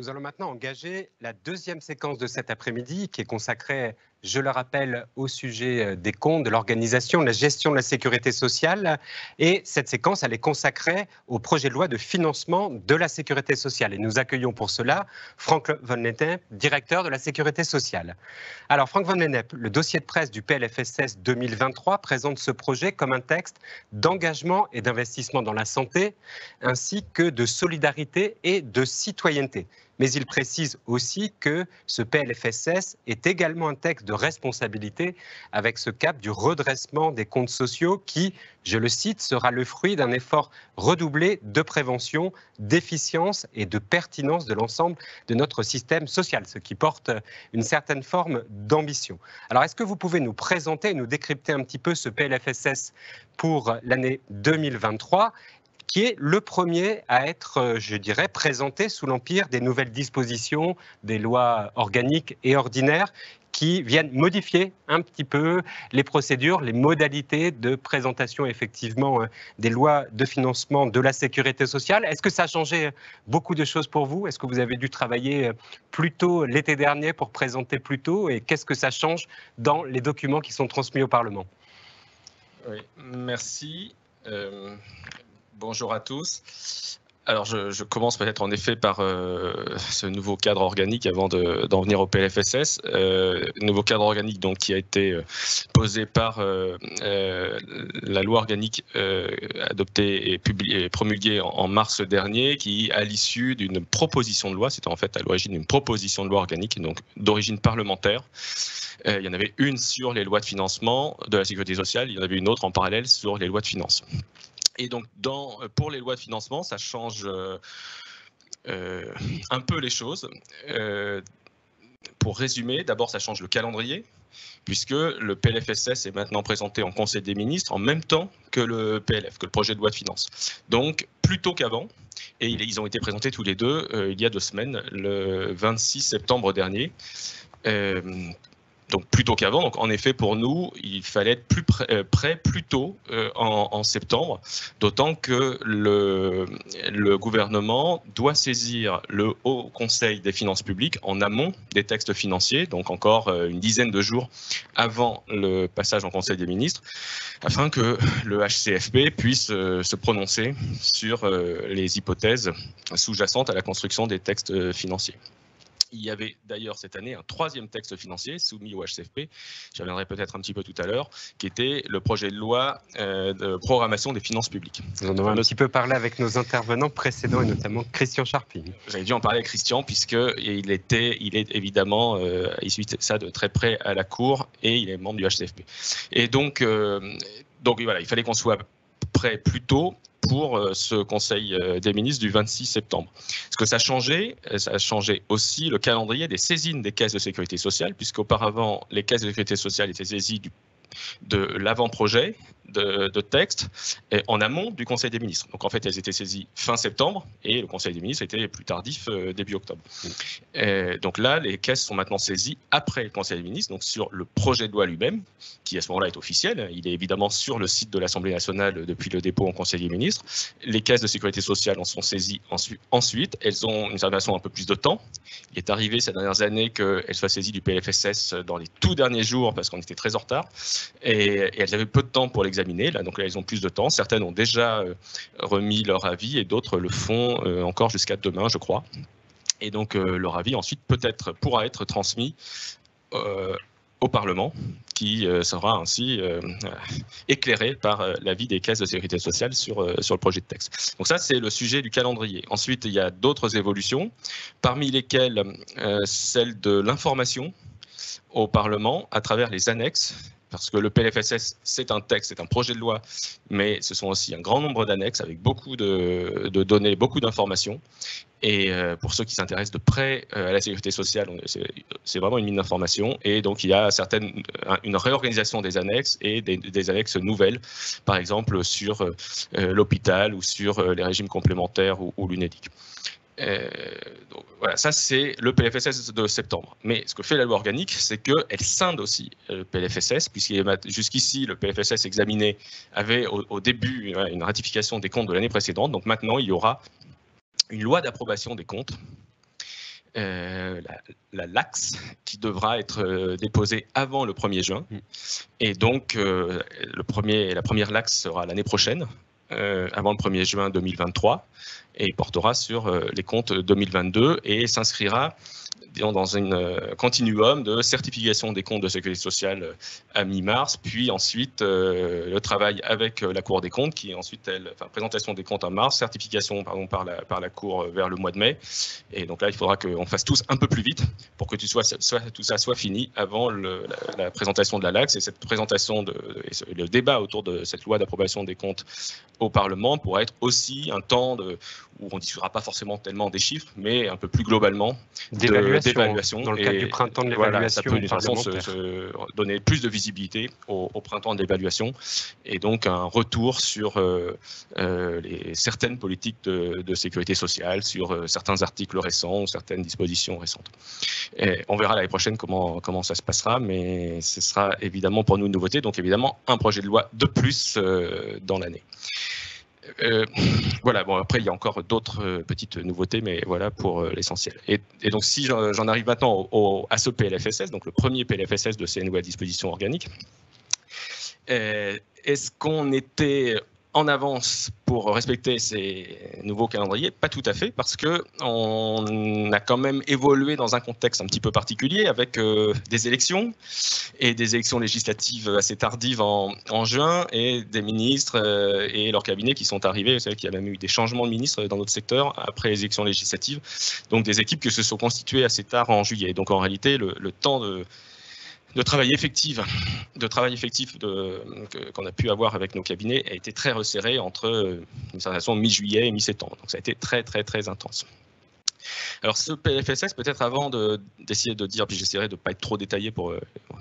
Nous allons maintenant engager la deuxième séquence de cet après-midi qui est consacrée, je le rappelle, au sujet des comptes, de l'organisation, de la gestion de la sécurité sociale. Et cette séquence, elle est consacrée au projet de loi de financement de la sécurité sociale. Et nous accueillons pour cela Frank Van Lennep, directeur de la sécurité sociale. Alors Frank Van Lennep, le dossier de presse du PLFSS 2023 présente ce projet comme un texte d'engagement et d'investissement dans la santé, ainsi que de solidarité et de citoyenneté. Mais il précise aussi que ce PLFSS est également un texte de responsabilité avec ce cap du redressement des comptes sociaux qui, je le cite, sera le fruit d'un effort redoublé de prévention, d'efficience et de pertinence de l'ensemble de notre système social, ce qui porte une certaine forme d'ambition. Alors, est-ce que vous pouvez nous présenter et nous décrypter un petit peu ce PLFSS pour l'année 2023 ? Qui est le premier à être, je dirais, présenté sous l'empire des nouvelles dispositions, des lois organiques et ordinaires qui viennent modifier un petit peu les procédures, les modalités de présentation effectivement des lois de financement de la sécurité sociale. Est-ce que ça a changé beaucoup de choses pour vous? Est-ce que vous avez dû travailler plus tôt l'été dernier pour présenter plus tôt? Et qu'est-ce que ça change dans les documents qui sont transmis au Parlement? Oui, merci. Bonjour à tous. Alors, je commence peut-être en effet par ce nouveau cadre organique avant d'en venir au PLFSS. Nouveau cadre organique donc, qui a été posé par la loi organique adoptée et promulguée en mars dernier, qui, à l'issue d'une proposition de loi, c'était en fait à l'origine d'une proposition de loi organique, donc d'origine parlementaire. Il y en avait une sur les lois de financement de la sécurité sociale, il y en avait une autre en parallèle sur les lois de finances. Et donc, pour les lois de financement, ça change un peu les choses. Pour résumer, d'abord, ça change le calendrier, puisque le PLFSS est maintenant présenté en Conseil des ministres en même temps que le PLF, que le projet de loi de finances. Donc, plus tôt qu'avant, et ils ont été présentés tous les deux il y a 2 semaines, le 26 septembre dernier. Donc plus tôt qu'avant. Donc en effet, pour nous, il fallait être plus prêt plus tôt en septembre, d'autant que le gouvernement doit saisir le Haut Conseil des finances publiques en amont des textes financiers, donc encore une dizaine de jours avant le passage en Conseil des ministres, afin que le HCFP puisse se prononcer sur les hypothèses sous-jacentes à la construction des textes financiers. Il y avait d'ailleurs cette année un 3e texte financier soumis au HCFP, j'y reviendrai peut-être un petit peu tout à l'heure, qui était le projet de loi de programmation des finances publiques. Nous en avons un petit peu parlé avec nos intervenants précédents et notamment Christian Charpie. J'avais dû en parler avec Christian puisqu'il est évidemment, il suit ça de très près à la Cour et il est membre du HCFP. Et donc voilà, il fallait qu'on soit prêt plus tôt pour ce Conseil des ministres du 26 septembre. Ce que ça a changé aussi le calendrier des saisines des caisses de sécurité sociale, puisqu'auparavant, les caisses de sécurité sociale étaient saisies de l'avant-projet de texte en amont du Conseil des ministres. Donc en fait, elles étaient saisies fin septembre et le Conseil des ministres était plus tardif début octobre. Donc là, les caisses sont maintenant saisies après le Conseil des ministres, donc sur le projet de loi lui-même, qui à ce moment-là est officiel. Il est évidemment sur le site de l'Assemblée nationale depuis le dépôt en Conseil des ministres. Les caisses de sécurité sociale en sont saisies ensuite. Elles ont une façon un peu plus de temps. Il est arrivé ces dernières années qu'elles soient saisies du PLFSS dans les tout derniers jours parce qu'on était très en retard. Et elles avaient peu de temps pour l'examiner. Donc là, elles ont plus de temps. Certaines ont déjà remis leur avis et d'autres le font encore jusqu'à demain, je crois. Et donc, leur avis, ensuite, pourra être transmis au Parlement, qui sera ainsi éclairé par l'avis des caisses de sécurité sociale sur le projet de texte. Donc ça, c'est le sujet du calendrier. Ensuite, il y a d'autres évolutions, parmi lesquelles celle de l'information au Parlement à travers les annexes, parce que le PLFSS, c'est un texte, c'est un projet de loi, mais ce sont aussi un grand nombre d'annexes avec beaucoup de données, beaucoup d'informations. Et pour ceux qui s'intéressent de près à la sécurité sociale, c'est vraiment une mine d'informations. Et donc, il y a une réorganisation des annexes et des annexes nouvelles, par exemple sur l'hôpital ou sur les régimes complémentaires ou l'UNEDIC. Donc, voilà, ça c'est le PLFSS de septembre. Mais ce que fait la loi organique, c'est qu'elle scinde aussi le PLFSS, puisqu'il jusqu'ici le PLFSS examiné avait au début une ratification des comptes de l'année précédente. Donc maintenant, il y aura une loi d'approbation des comptes la LAX qui devra être déposée avant le 1er juin. Et donc, la première LAX sera l'année prochaine, avant le 1er juin 2023, et portera sur les comptes 2022 et s'inscrira dans un continuum de certification des comptes de sécurité sociale à mi-mars, puis ensuite le travail avec la Cour des comptes, qui est ensuite, présentation des comptes en mars, certification par la Cour vers le mois de mai. Et donc là, il faudra qu'on fasse tous un peu plus vite pour que tout ça soit fini avant la présentation de la LAX. Et cette présentation, le débat autour de cette loi d'approbation des comptes au Parlement pourra être aussi un temps où on ne discutera pas forcément tellement des chiffres, mais un peu plus globalement d'évaluation. Dans le cadre du printemps de l'évaluation. Voilà, ça peut d'une façon se donner plus de visibilité au printemps de l'évaluation, et donc un retour sur certaines politiques de sécurité sociale, sur certains articles récents ou certaines dispositions récentes. Et on verra l'année prochaine comment ça se passera, mais ce sera évidemment pour nous une nouveauté, donc évidemment un projet de loi de plus dans l'année. Voilà, bon, après il y a encore d'autres petites nouveautés, mais voilà pour l'essentiel. Et donc si j'en arrive maintenant à ce PLFSS, donc le premier PLFSS de ces nouvelles dispositions organiques, est-ce qu'on était en avance pour respecter ces nouveaux calendriers? Pas tout à fait, parce qu'on a quand même évolué dans un contexte un petit peu particulier avec des élections et des élections législatives assez tardives en juin, et des ministres et leurs cabinets qui sont arrivés. Vous savez qu'il y a même eu des changements de ministres dans notre secteur après les élections législatives, donc des équipes qui se sont constituées assez tard en juillet. Donc en réalité, le temps de travail effectif qu'on a pu avoir avec nos cabinets a été très resserré entre une certaine façon mi-juillet et mi-septembre. Donc ça a été très très très intense. Alors ce PLFSS, peut-être avant d'essayer de dire, puis j'essaierai de ne pas être trop détaillé pour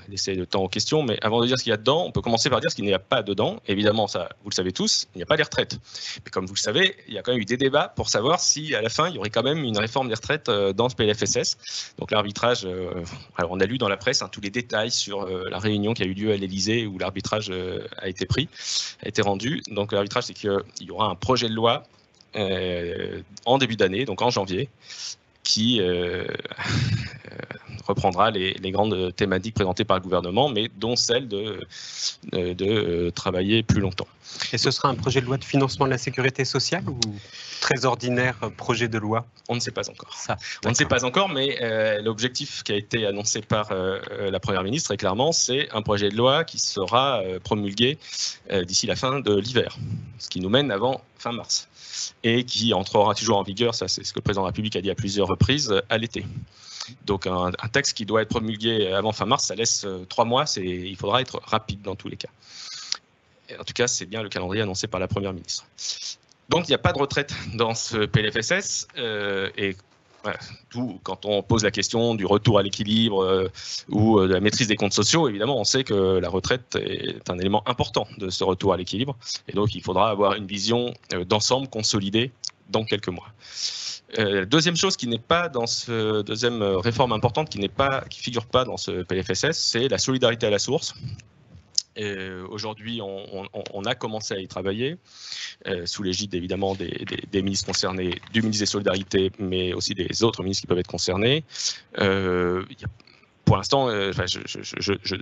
laisser le temps aux questions, mais avant de dire ce qu'il y a dedans, on peut commencer par dire ce qu'il n'y a pas dedans. Évidemment, ça, vous le savez tous, il n'y a pas les retraites. Mais comme vous le savez, il y a quand même eu des débats pour savoir si à la fin, il y aurait quand même une réforme des retraites dans ce PLFSS. Donc l'arbitrage, alors on a lu dans la presse tous les détails sur la réunion qui a eu lieu à l'Élysée où l'arbitrage a été rendu. Donc l'arbitrage, c'est qu'il y aura un projet de loi en début d'année, donc en janvier, qui reprendra les grandes thématiques présentées par le gouvernement, mais dont celle de travailler plus longtemps. Et ce sera un projet de loi de financement de la sécurité sociale ou très ordinaire projet de loi? On ne sait pas encore. On ne sait pas encore, mais l'objectif qui a été annoncé par la Première ministre, très clairement, c'est un projet de loi qui sera promulgué d'ici la fin de l'hiver, ce qui nous mène avant fin mars, et qui entrera toujours en vigueur, ça c'est ce que le président de la République a dit à plusieurs reprises, à l'été. Donc un texte qui doit être promulgué avant fin mars, ça laisse 3 mois, il faudra être rapide dans tous les cas. Et en tout cas, c'est bien le calendrier annoncé par la Première ministre. Donc il n'y a pas de retraite dans ce PLFSS, et voilà, tout, quand on pose la question du retour à l'équilibre ou de la maîtrise des comptes sociaux, évidemment, on sait que la retraite est un élément important de ce retour à l'équilibre. Et donc, il faudra avoir une vision d'ensemble consolidée dans quelques mois. Deuxième chose qui n'est pas dans ce deuxième réforme importante, qui figure pas dans ce PLFSS, c'est la solidarité à la source. Aujourd'hui, on a commencé à y travailler sous l'égide évidemment des ministres concernés, du ministre des Solidarités, mais aussi des autres ministres qui peuvent être concernés. Pour l'instant, je ne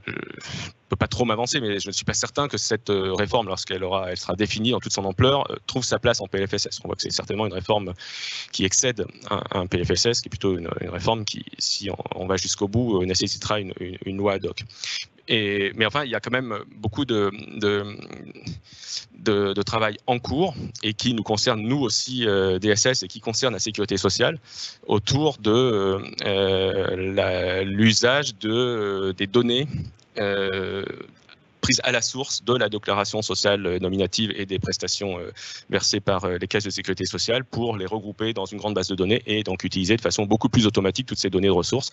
peux pas trop m'avancer, mais je ne suis pas certain que cette réforme, lorsqu'elle sera définie dans toute son ampleur, trouve sa place en PLFSS. On voit que c'est certainement une réforme qui excède un PLFSS, qui est plutôt une réforme qui, si on va jusqu'au bout, nécessitera une loi ad hoc. Mais enfin, il y a quand même beaucoup de travail en cours et qui nous concerne, nous aussi, DSS, et qui concerne la sécurité sociale, autour de l'usage des données prises à la source de la déclaration sociale nominative et des prestations versées par les caisses de sécurité sociale pour les regrouper dans une grande base de données et donc utiliser de façon beaucoup plus automatique toutes ces données de ressources.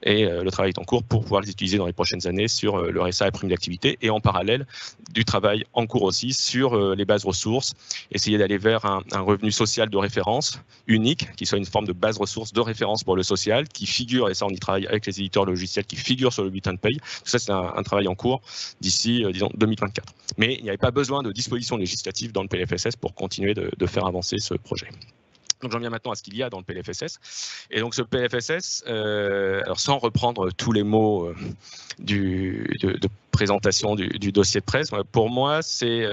Et le travail est en cours pour pouvoir les utiliser dans les prochaines années sur le RSA et prime d'activité, et en parallèle du travail en cours aussi sur les bases ressources, essayer d'aller vers un revenu social de référence unique, qui soit une forme de base ressources de référence pour le social, qui figure, et ça on y travaille avec les éditeurs logiciels, qui figure sur le bulletin de paye. Tout ça c'est un travail en cours d'ici, disons, 2024. Mais il n'y avait pas besoin de dispositions législatives dans le PLFSS pour continuer de faire avancer ce projet. Donc j'en viens maintenant à ce qu'il y a dans le PLFSS. Et donc ce PLFSS, alors sans reprendre tous les mots de présentation du dossier de presse, pour moi c'est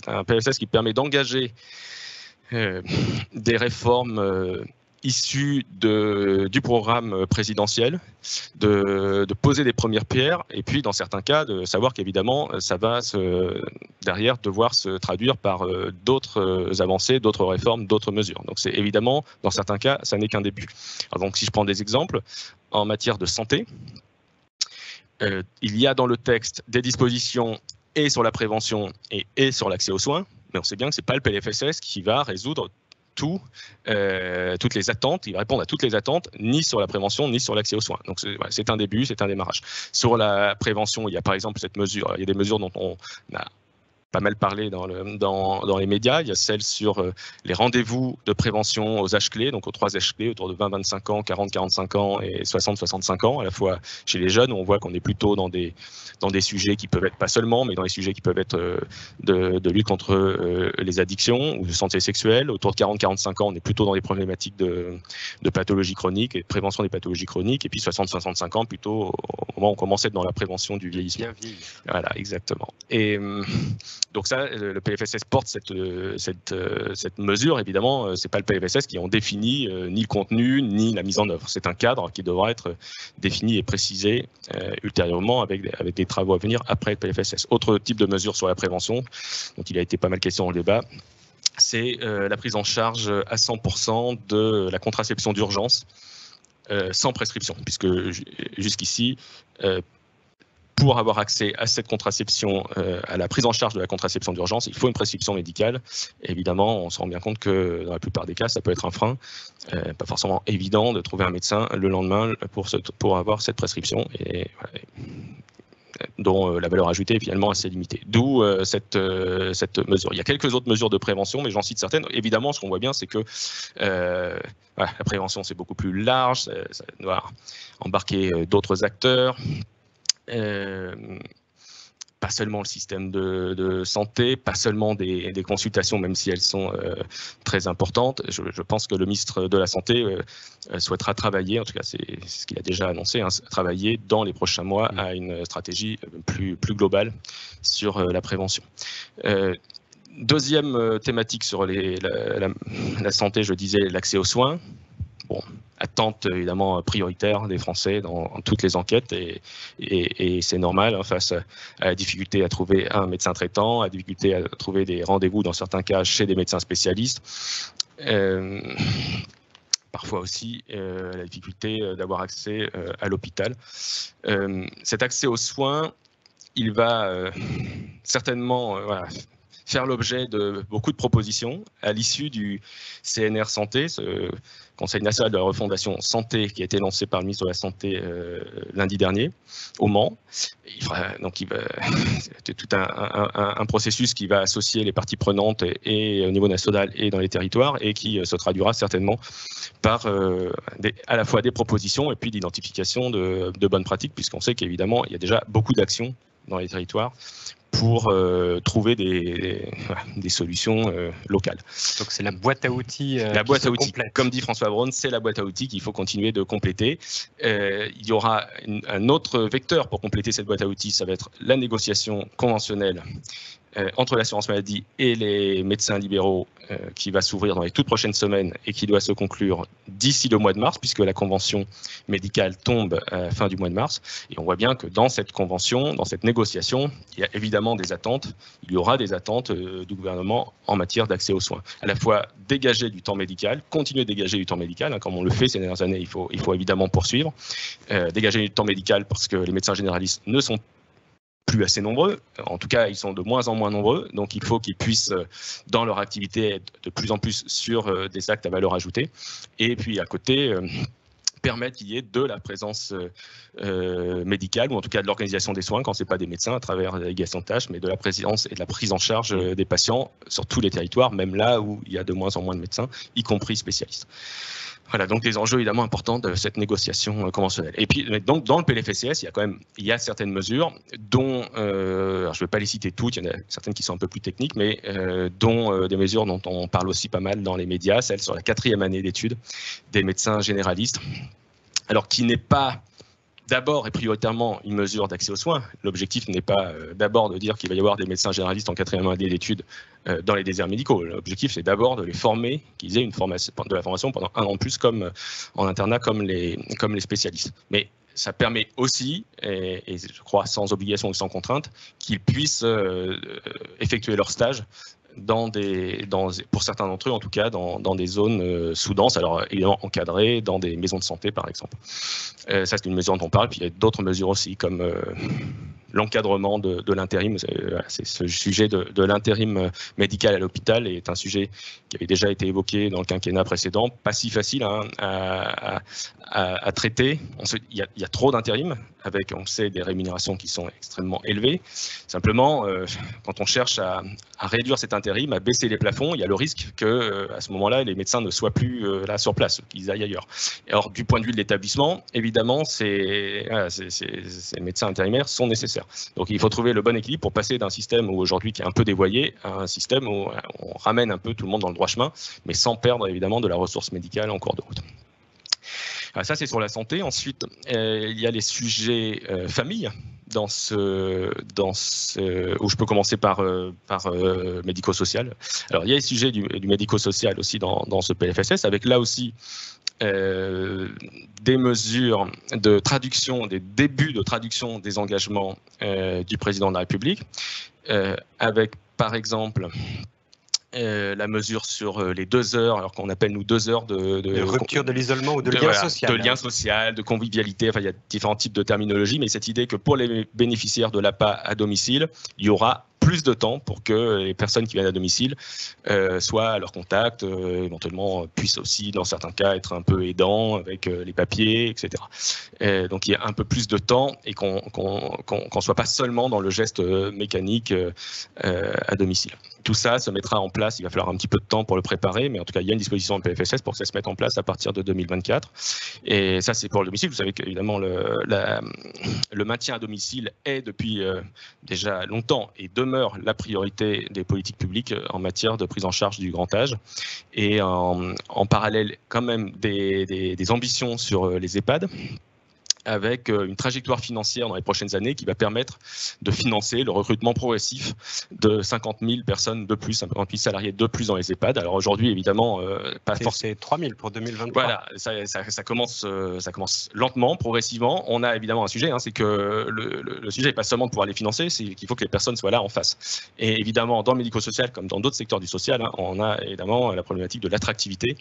un PLFSS qui permet d'engager des réformes issues du programme présidentiel, de poser des premières pierres, et puis dans certains cas de savoir qu'évidemment ça va derrière devoir se traduire par d'autres avancées, d'autres réformes, d'autres mesures. Donc c'est évidemment, dans certains cas, ça n'est qu'un début. Alors donc si je prends des exemples, en matière de santé, il y a dans le texte des dispositions et sur la prévention et sur l'accès aux soins, mais on sait bien que ce n'est pas le PLFSS qui va résoudre toutes les attentes, il va répondre à toutes les attentes, ni sur la prévention, ni sur l'accès aux soins. Donc c'est un début, c'est un démarrage. Sur la prévention, il y a par exemple cette mesure, il y a des mesures dont on a pas mal parlé dans les médias. Il y a celle sur les rendez-vous de prévention aux âges clés, donc aux 3 âges clés, autour de 20-25 ans, 40-45 ans et 60-65 ans, à la fois chez les jeunes, où on voit qu'on est plutôt dans des sujets qui peuvent être, pas seulement, mais dans les sujets qui peuvent être de lutte contre les addictions ou de santé sexuelle. Autour de 40-45 ans, on est plutôt dans des problématiques de pathologies chroniques et de prévention des pathologies chroniques. Et puis 60-65 ans, plutôt au moment où on commence à être dans la prévention du vieillissement. Bien vieilli. Voilà, exactement. Et donc ça, le PLFSS porte cette mesure. Évidemment, c'est pas le PLFSS qui en définit ni le contenu ni la mise en œuvre. C'est un cadre qui devra être défini et précisé ultérieurement avec des travaux à venir après le PLFSS. Autre type de mesure sur la prévention, dont il a été pas mal question dans le débat, c'est la prise en charge à 100% de la contraception d'urgence sans prescription, puisque jusqu'ici, pour avoir accès à cette contraception, à la prise en charge de la contraception d'urgence, il faut une prescription médicale. Et évidemment, on se rend bien compte que dans la plupart des cas, ça peut être un frein. Pas forcément évident de trouver un médecin le lendemain pour avoir cette prescription, dont la valeur ajoutée est finalement assez limitée. D'où cette mesure. Il y a quelques autres mesures de prévention, mais j'en cite certaines. Évidemment, ce qu'on voit bien, c'est que la prévention, c'est beaucoup plus large. Ça doit embarquer d'autres acteurs. Pas seulement le système de santé, pas seulement des consultations, même si elles sont très importantes. Je pense que le ministre de la Santé souhaitera travailler, en tout cas c'est ce qu'il a déjà annoncé, travailler dans les prochains mois à une stratégie plus globale sur la prévention. Deuxième thématique sur la santé, je disais l'accès aux soins. Bon, attente évidemment prioritaire des Français dans toutes les enquêtes et c'est normal face à la difficulté à trouver un médecin traitant, à la difficulté à trouver des rendez-vous dans certains cas chez des médecins spécialistes. Parfois aussi la difficulté d'avoir accès à l'hôpital. Cet accès aux soins, il va certainement faire l'objet de beaucoup de propositions à l'issue du CNR Santé, ce Conseil national de la refondation santé qui a été lancé par le ministre de la Santé lundi dernier au Mans. Il va tout un processus qui va associer les parties prenantes et au niveau national et dans les territoires et qui se traduira certainement par à la fois des propositions et puis l'identification de bonnes pratiques, puisqu'on sait qu'évidemment il y a déjà beaucoup d'actions dans les territoires pour trouver des solutions locales. Donc c'est la boîte à outils la boîte à outils, comme dit François Braun, c'est la boîte à outils qu'il faut continuer de compléter. Il y aura un autre vecteur pour compléter cette boîte à outils, ça va être la négociation conventionnelle entre l'assurance maladie et les médecins libéraux qui va s'ouvrir dans les toutes prochaines semaines et qui doit se conclure d'ici le mois de mars, puisque la convention médicale tombe à la fin du mois de mars. Et on voit bien que dans cette convention, dans cette négociation, il y a évidemment des attentes. Il y aura des attentes du gouvernement en matière d'accès aux soins. À la fois dégager du temps médical, continuer de dégager du temps médical, comme on le fait ces dernières années, il faut évidemment poursuivre. Dégager du temps médical parce que les médecins généralistes ne sont plus assez nombreux, en tout cas ils sont de moins en moins nombreux, donc il faut qu'ils puissent dans leur activité être de plus en plus sur des actes à valeur ajoutée, et puis à côté permettre qu'il y ait de la présence médicale, ou en tout cas de l'organisation des soins quand ce n'est pas des médecins à travers la délégation de tâches, mais de la présence et de la prise en charge des patients sur tous les territoires, même là où il y a de moins en moins de médecins, y compris spécialistes. Voilà, donc des enjeux évidemment importants de cette négociation conventionnelle. Et puis, donc, dans le PLFSS, il y a certaines mesures dont, alors je ne vais pas les citer toutes, il y en a certaines qui sont un peu plus techniques, mais dont des mesures dont on parle aussi pas mal dans les médias, celle sur la 4e année d'études des médecins généralistes, alors qui n'est pas d'abord et prioritairement une mesure d'accès aux soins. L'objectif n'est pas d'abord de dire qu'il va y avoir des médecins généralistes en 4e année d'études dans les déserts médicaux. L'objectif, c'est d'abord de les former, qu'ils aient de la formation pendant 1 an de plus, comme en internat, comme les spécialistes. Mais ça permet aussi, et je crois sans obligation ou sans contrainte, qu'ils puissent effectuer leur stage pour certains d'entre eux en tout cas, dans des zones sous-denses, alors évidemment encadrées, dans des maisons de santé par exemple. Ça c'est une mesure dont on parle, puis il y a d'autres mesures aussi comme l'encadrement de l'intérim. C'est ce sujet de l'intérim médical à l'hôpital est un sujet qui avait déjà été évoqué dans le quinquennat précédent, pas si facile à traiter. Il y a trop d'intérim, avec, on sait, des rémunérations qui sont extrêmement élevées. Simplement, quand on cherche à réduire cet intérim, à baisser les plafonds, il y a le risque que, à ce moment-là, les médecins ne soient plus là sur place, qu'ils aillent ailleurs. Alors, du point de vue de l'établissement, évidemment, ces médecins intérimaires sont nécessaires. Donc, il faut trouver le bon équilibre pour passer d'un système où aujourd'hui qui est un peu dévoyé à un système où on ramène un peu tout le monde dans le droit chemin, mais sans perdre évidemment de la ressource médicale en cours de route. Alors ça, c'est sur la santé. Ensuite, il y a les sujets famille. Où je peux commencer par médico-social. Alors, il y a les sujets du médico-social aussi dans ce PLFSS, avec là aussi des mesures de traduction, des débuts de traduction des engagements du président de la République, avec par exemple la mesure sur les 2 heures, alors qu'on appelle nous 2 heures de rupture de l'isolement ou de lien social. De lien social, de convivialité, enfin il y a différents types de terminologie, mais cette idée que pour les bénéficiaires de l'APA à domicile, il y aura plus de temps pour que les personnes qui viennent à domicile soient à leur contact, éventuellement puissent aussi, dans certains cas, être un peu aidants avec les papiers, etc. Donc il y a un peu plus de temps et qu'on soit pas seulement dans le geste mécanique à domicile. Tout ça se mettra en place, il va falloir un petit peu de temps pour le préparer, mais en tout cas, il y a une disposition en PLFSS pour que ça se mette en place à partir de 2024. Et ça, c'est pour le domicile. Vous savez qu'évidemment, le maintien à domicile est depuis déjà longtemps et demeure la priorité des politiques publiques en matière de prise en charge du grand âge. Et en parallèle, quand même, des ambitions sur les EHPAD, avec une trajectoire financière dans les prochaines années qui va permettre de financer le recrutement progressif de 50 000 personnes de plus, 50 000 salariés de plus dans les EHPAD. Alors aujourd'hui, évidemment, pas forcément. C'est 3 000 pour 2023. Voilà, ça commence lentement, progressivement. On a évidemment un sujet, c'est que le sujet n'est pas seulement de pouvoir les financer, c'est qu'il faut que les personnes soient là en face. Et évidemment, dans le médico-social, comme dans d'autres secteurs du social, on a évidemment la problématique de l'attractivité.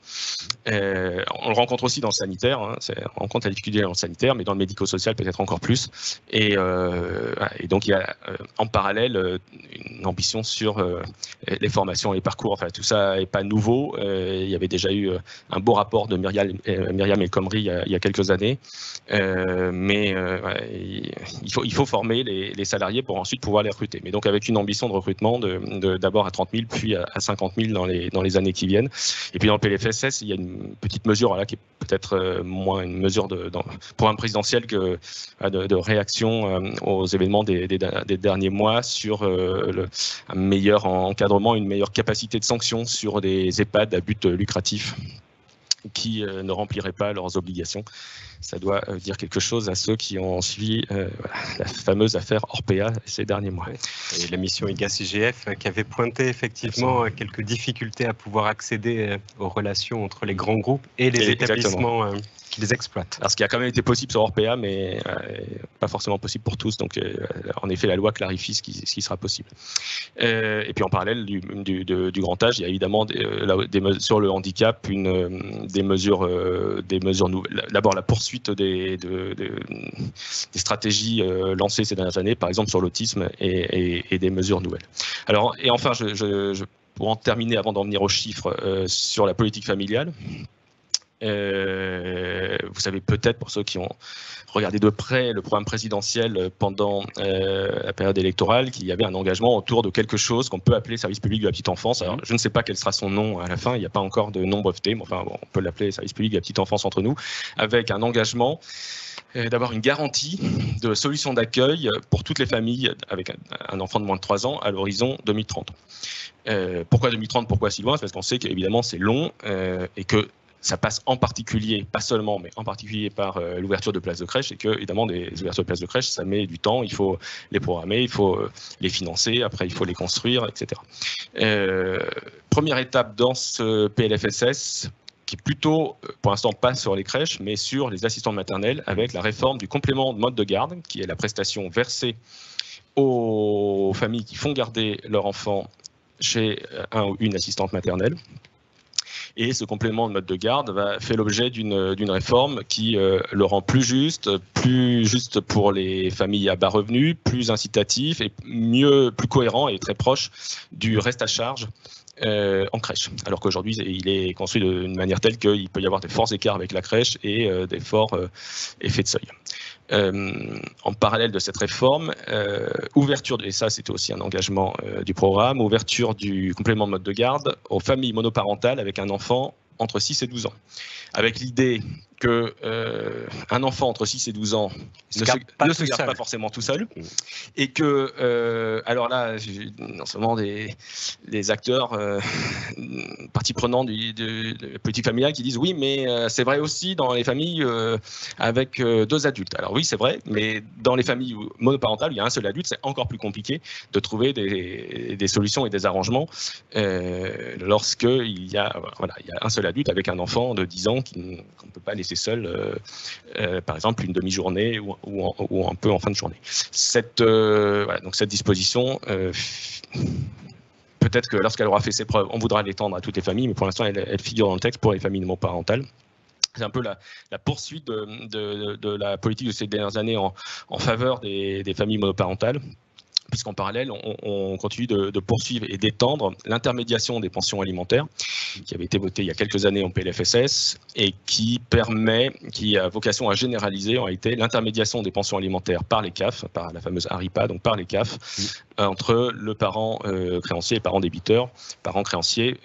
On le rencontre aussi dans le sanitaire, on rencontre la difficulté dans le sanitaire, mais dans le médico-social peut-être encore plus. Et donc il y a en parallèle une ambition sur les formations et les parcours. Enfin, tout ça n'est pas nouveau. Il y avait déjà eu un beau rapport de Myriam El Khomri il y a quelques années. Mais il faut former les salariés pour ensuite pouvoir les recruter. Mais donc avec une ambition de recrutement d'abord à 30 000 puis à 50 000 dans les années qui viennent. Et puis dans le PLFSS, il y a une petite mesure là qui est peut-être moins une mesure pour un présidentiel de réaction aux événements des derniers mois sur un meilleur encadrement, une meilleure capacité de sanction sur des EHPAD à but lucratif qui ne rempliraient pas leurs obligations. Ça doit dire quelque chose à ceux qui ont suivi la fameuse affaire Orpea ces derniers mois. Et la mission IGAS-IGF qui avait pointé effectivement quelques difficultés à pouvoir accéder aux relations entre les grands groupes et les établissements qui les exploitent. Alors, ce qui a quand même été possible sur Orpea, mais pas forcément possible pour tous. Donc, en effet, la loi clarifie ce qui sera possible. Et puis, en parallèle du grand âge, il y a évidemment sur le handicap des mesures nouvelles. D'abord, la poursuite des stratégies lancées ces dernières années, par exemple sur l'autisme et des mesures nouvelles. Alors, et enfin, pour en terminer, avant d'en venir aux chiffres, sur la politique familiale. Vous savez peut-être, pour ceux qui ont regardé de près le programme présidentiel pendant la période électorale, qu'il y avait un engagement autour de quelque chose qu'on peut appeler service public de la petite enfance. Alors, je ne sais pas quel sera son nom à la fin, il n'y a pas encore de nom breveté, mais enfin, bon, on peut l'appeler service public de la petite enfance entre nous, avec un engagement d'avoir une garantie de solution d'accueil pour toutes les familles avec un enfant de moins de 3 ans à l'horizon 2030. Pourquoi 2030 ? Pourquoi si loin ? C'est parce qu'on sait qu'évidemment c'est long et que ça passe en particulier, pas seulement, mais en particulier par l'ouverture de places de crèche, et que, évidemment, des ouvertures de places de crèche, ça met du temps, il faut les programmer, il faut les financer, après il faut les construire, etc. Première étape dans ce PLFSS, qui est plutôt, pour l'instant, pas sur les crèches, mais sur les assistants maternels, avec la réforme du complément de mode de garde, qui est la prestation versée aux familles qui font garder leur enfant chez un ou une assistante maternelle. Et ce complément de mode de garde fait l'objet d'une réforme qui le rend plus juste pour les familles à bas revenus, plus incitatif et plus cohérent et très proche du reste à charge en crèche. Alors qu'aujourd'hui, il est construit d'une manière telle qu'il peut y avoir des forts écarts avec la crèche et des forts effets de seuil. En parallèle de cette réforme, et ça c'était aussi un engagement du programme, ouverture du complément de mode de garde aux familles monoparentales avec un enfant entre 6 et 12 ans. Avec l'idée qu'un enfant entre 6 et 12 ans ne se garde pas forcément tout seul, et que, alors là, non seulement des acteurs, partie prenante du politique familiale qui disent oui, mais c'est vrai aussi dans les familles avec 2 adultes. Alors oui, c'est vrai, mais dans les familles monoparentales, il y a un seul adulte, c'est encore plus compliqué de trouver des solutions et des arrangements lorsqu'il y a un seul adulte avec un enfant de 10 ans qu'on ne peut pas laisser seul, par exemple une demi-journée ou un peu en fin de journée. Donc cette disposition, peut-être que lorsqu'elle aura fait ses preuves, on voudra l'étendre à toutes les familles, mais pour l'instant, elle figure dans le texte pour les familles monoparentales. C'est un peu la poursuite de la politique de ces dernières années en faveur des familles monoparentales, puisqu'en parallèle, on continue de poursuivre et d'étendre l'intermédiation des pensions alimentaires, qui avait été votée il y a quelques années en PLFSS, et qui a vocation à généraliser en réalité l'intermédiation des pensions alimentaires par les CAF, par la fameuse ARIPA, donc par les CAF, entre le parent créancier et le parent débiteur, parent créancier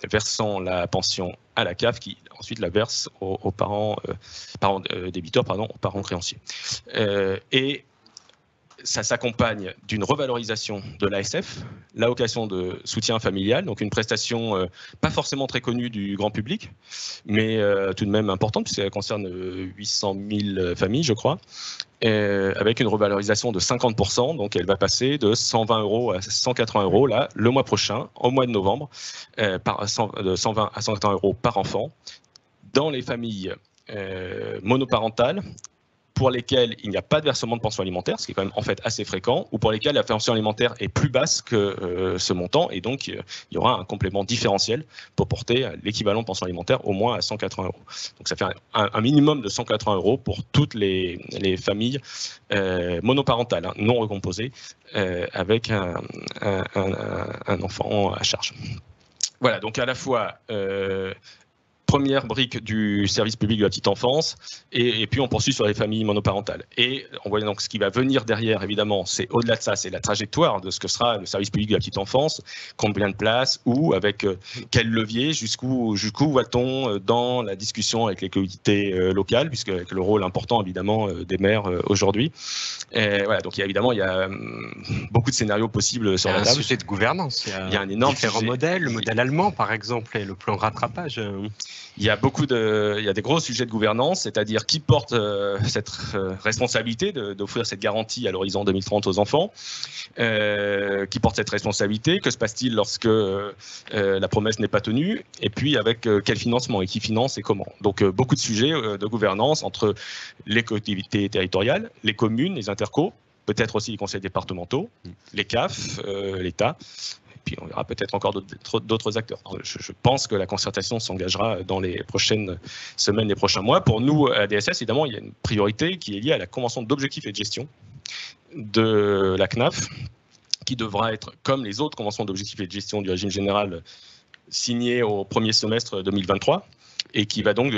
versant la pension à la CAF, qui ensuite la verse aux parents débiteurs, aux parents créanciers. Et ça s'accompagne d'une revalorisation de l'ASF, l'allocation de soutien familial, donc une prestation pas forcément très connue du grand public, mais tout de même importante, puisqu'elle concerne 800 000 familles, je crois, avec une revalorisation de 50%, donc elle va passer de 120 € à 180 € là, le mois prochain, au mois de novembre, de 120 à 180 € par enfant, dans les familles monoparentales, pour lesquels il n'y a pas de versement de pension alimentaire, ce qui est quand même en fait assez fréquent, ou pour lesquels la pension alimentaire est plus basse que ce montant, et donc il y aura un complément différentiel pour porter l'équivalent de pension alimentaire au moins à 180 €. Donc ça fait un minimum de 180 € pour toutes les familles monoparentales, non recomposées, avec un enfant à charge. Voilà, donc à la fois première brique du service public de la petite enfance, et puis on poursuit sur les familles monoparentales. Et on voit donc ce qui va venir derrière, évidemment, c'est au-delà de ça, c'est la trajectoire de ce que sera le service public de la petite enfance, combien de places, où, avec quel levier, jusqu'où va-t-on dans la discussion avec les collectivités locales, puisque avec le rôle important, évidemment, des maires aujourd'hui. Voilà, donc évidemment, il y a beaucoup de scénarios possibles sur la table. Il y a un sujet de gouvernance, il y a un énorme différents modèles, le modèle allemand, par exemple, et le plan rattrapage. Il y a des gros sujets de gouvernance, c'est-à-dire qui porte cette responsabilité d'offrir cette garantie à l'horizon 2030 aux enfants, qui porte cette responsabilité, que se passe-t-il lorsque la promesse n'est pas tenue, et puis avec quel financement, et qui finance et comment. Donc beaucoup de sujets de gouvernance entre les collectivités territoriales, les communes, les intercos, peut-être aussi les conseils départementaux, les CAF, l'État. Puis on verra peut-être encore d'autres acteurs. Je pense que la concertation s'engagera dans les prochaines semaines, les prochains mois. Pour nous, à DSS, évidemment, il y a une priorité qui est liée à la convention d'objectifs et de gestion de la CNAF, qui devra être, comme les autres conventions d'objectifs et de gestion du régime général, signée au premier semestre 2023. et qui va donc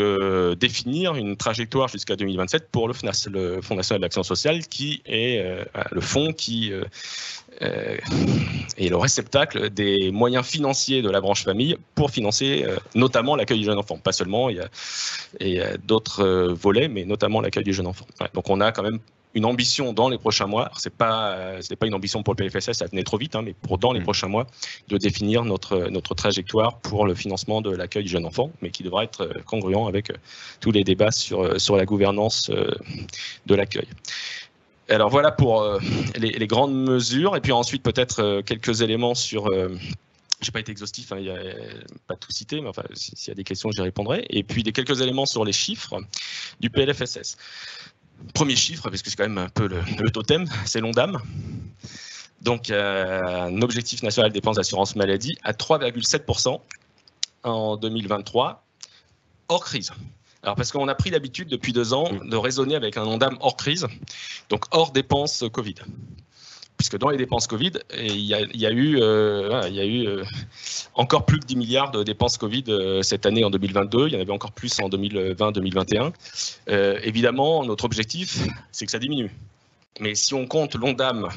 définir une trajectoire jusqu'à 2027 pour le FNAS, le Fonds national d'action sociale, qui est le fonds qui est le réceptacle des moyens financiers de la branche famille pour financer notamment l'accueil du jeune enfant. Pas seulement, il y a d'autres volets, mais notamment l'accueil du jeune enfant. Ouais, donc on a quand même une ambition dans les prochains mois. Ce n'est pas une ambition pour le PLFSS, ça venait trop vite, hein, mais pour dans les prochains mois, de définir notre trajectoire pour le financement de l'accueil du jeune enfant, mais qui devra être congruent avec tous les débats sur la gouvernance de l'accueil. Alors voilà pour les grandes mesures, et puis ensuite peut-être quelques éléments sur... je n'ai pas été exhaustif, hein, il n'y a pas tout cité, mais enfin, s'il y a des questions, j'y répondrai. Et puis quelques éléments sur les chiffres du PLFSS. Premier chiffre, parce que c'est quand même un peu le totem, c'est l'ONDAM. Donc, un objectif national de dépenses d'assurance maladie à 3,7% en 2023, hors crise. Alors, parce qu'on a pris l'habitude depuis 2 ans de raisonner avec un ONDAM hors crise, donc hors dépenses Covid. Puisque dans les dépenses Covid, il y a eu encore plus de 10 milliards de dépenses Covid cette année en 2022. Il y en avait encore plus en 2020-2021. Évidemment, notre objectif, c'est que ça diminue. Mais si on compte l'ONDAM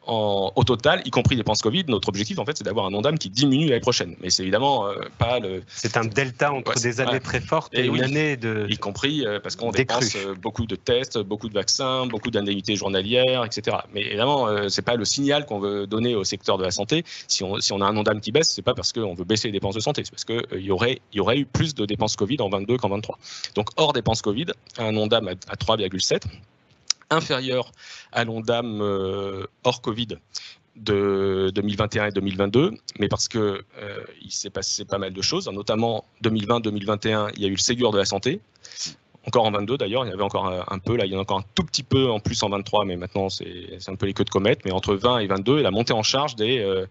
au total, y compris dépenses Covid, notre objectif, en fait, c'est d'avoir un ONDAM qui diminue l'année prochaine. Mais c'est évidemment pas le... C'est un delta entre des années très fortes et une année de... Y compris parce qu'on dépense beaucoup de tests, beaucoup de vaccins, beaucoup d'indemnités journalières, etc. Mais évidemment, c'est pas le signal qu'on veut donner au secteur de la santé. Si on a un ONDAM qui baisse, c'est pas parce qu'on veut baisser les dépenses de santé, c'est parce qu'il y aurait eu plus de dépenses Covid en 22 qu'en 23. Donc, hors dépenses Covid, un ONDAM à 3,7, inférieur à l'ONDAM hors Covid de 2021 et 2022, mais parce que il s'est passé pas mal de choses, notamment 2020-2021, il y a eu le Ségur de la santé, encore en 22 d'ailleurs, il y en avait encore un peu, là il y en a encore un tout petit peu en plus en 23, mais maintenant c'est un peu les queues de comète, mais entre 20 et 22, la montée en charge des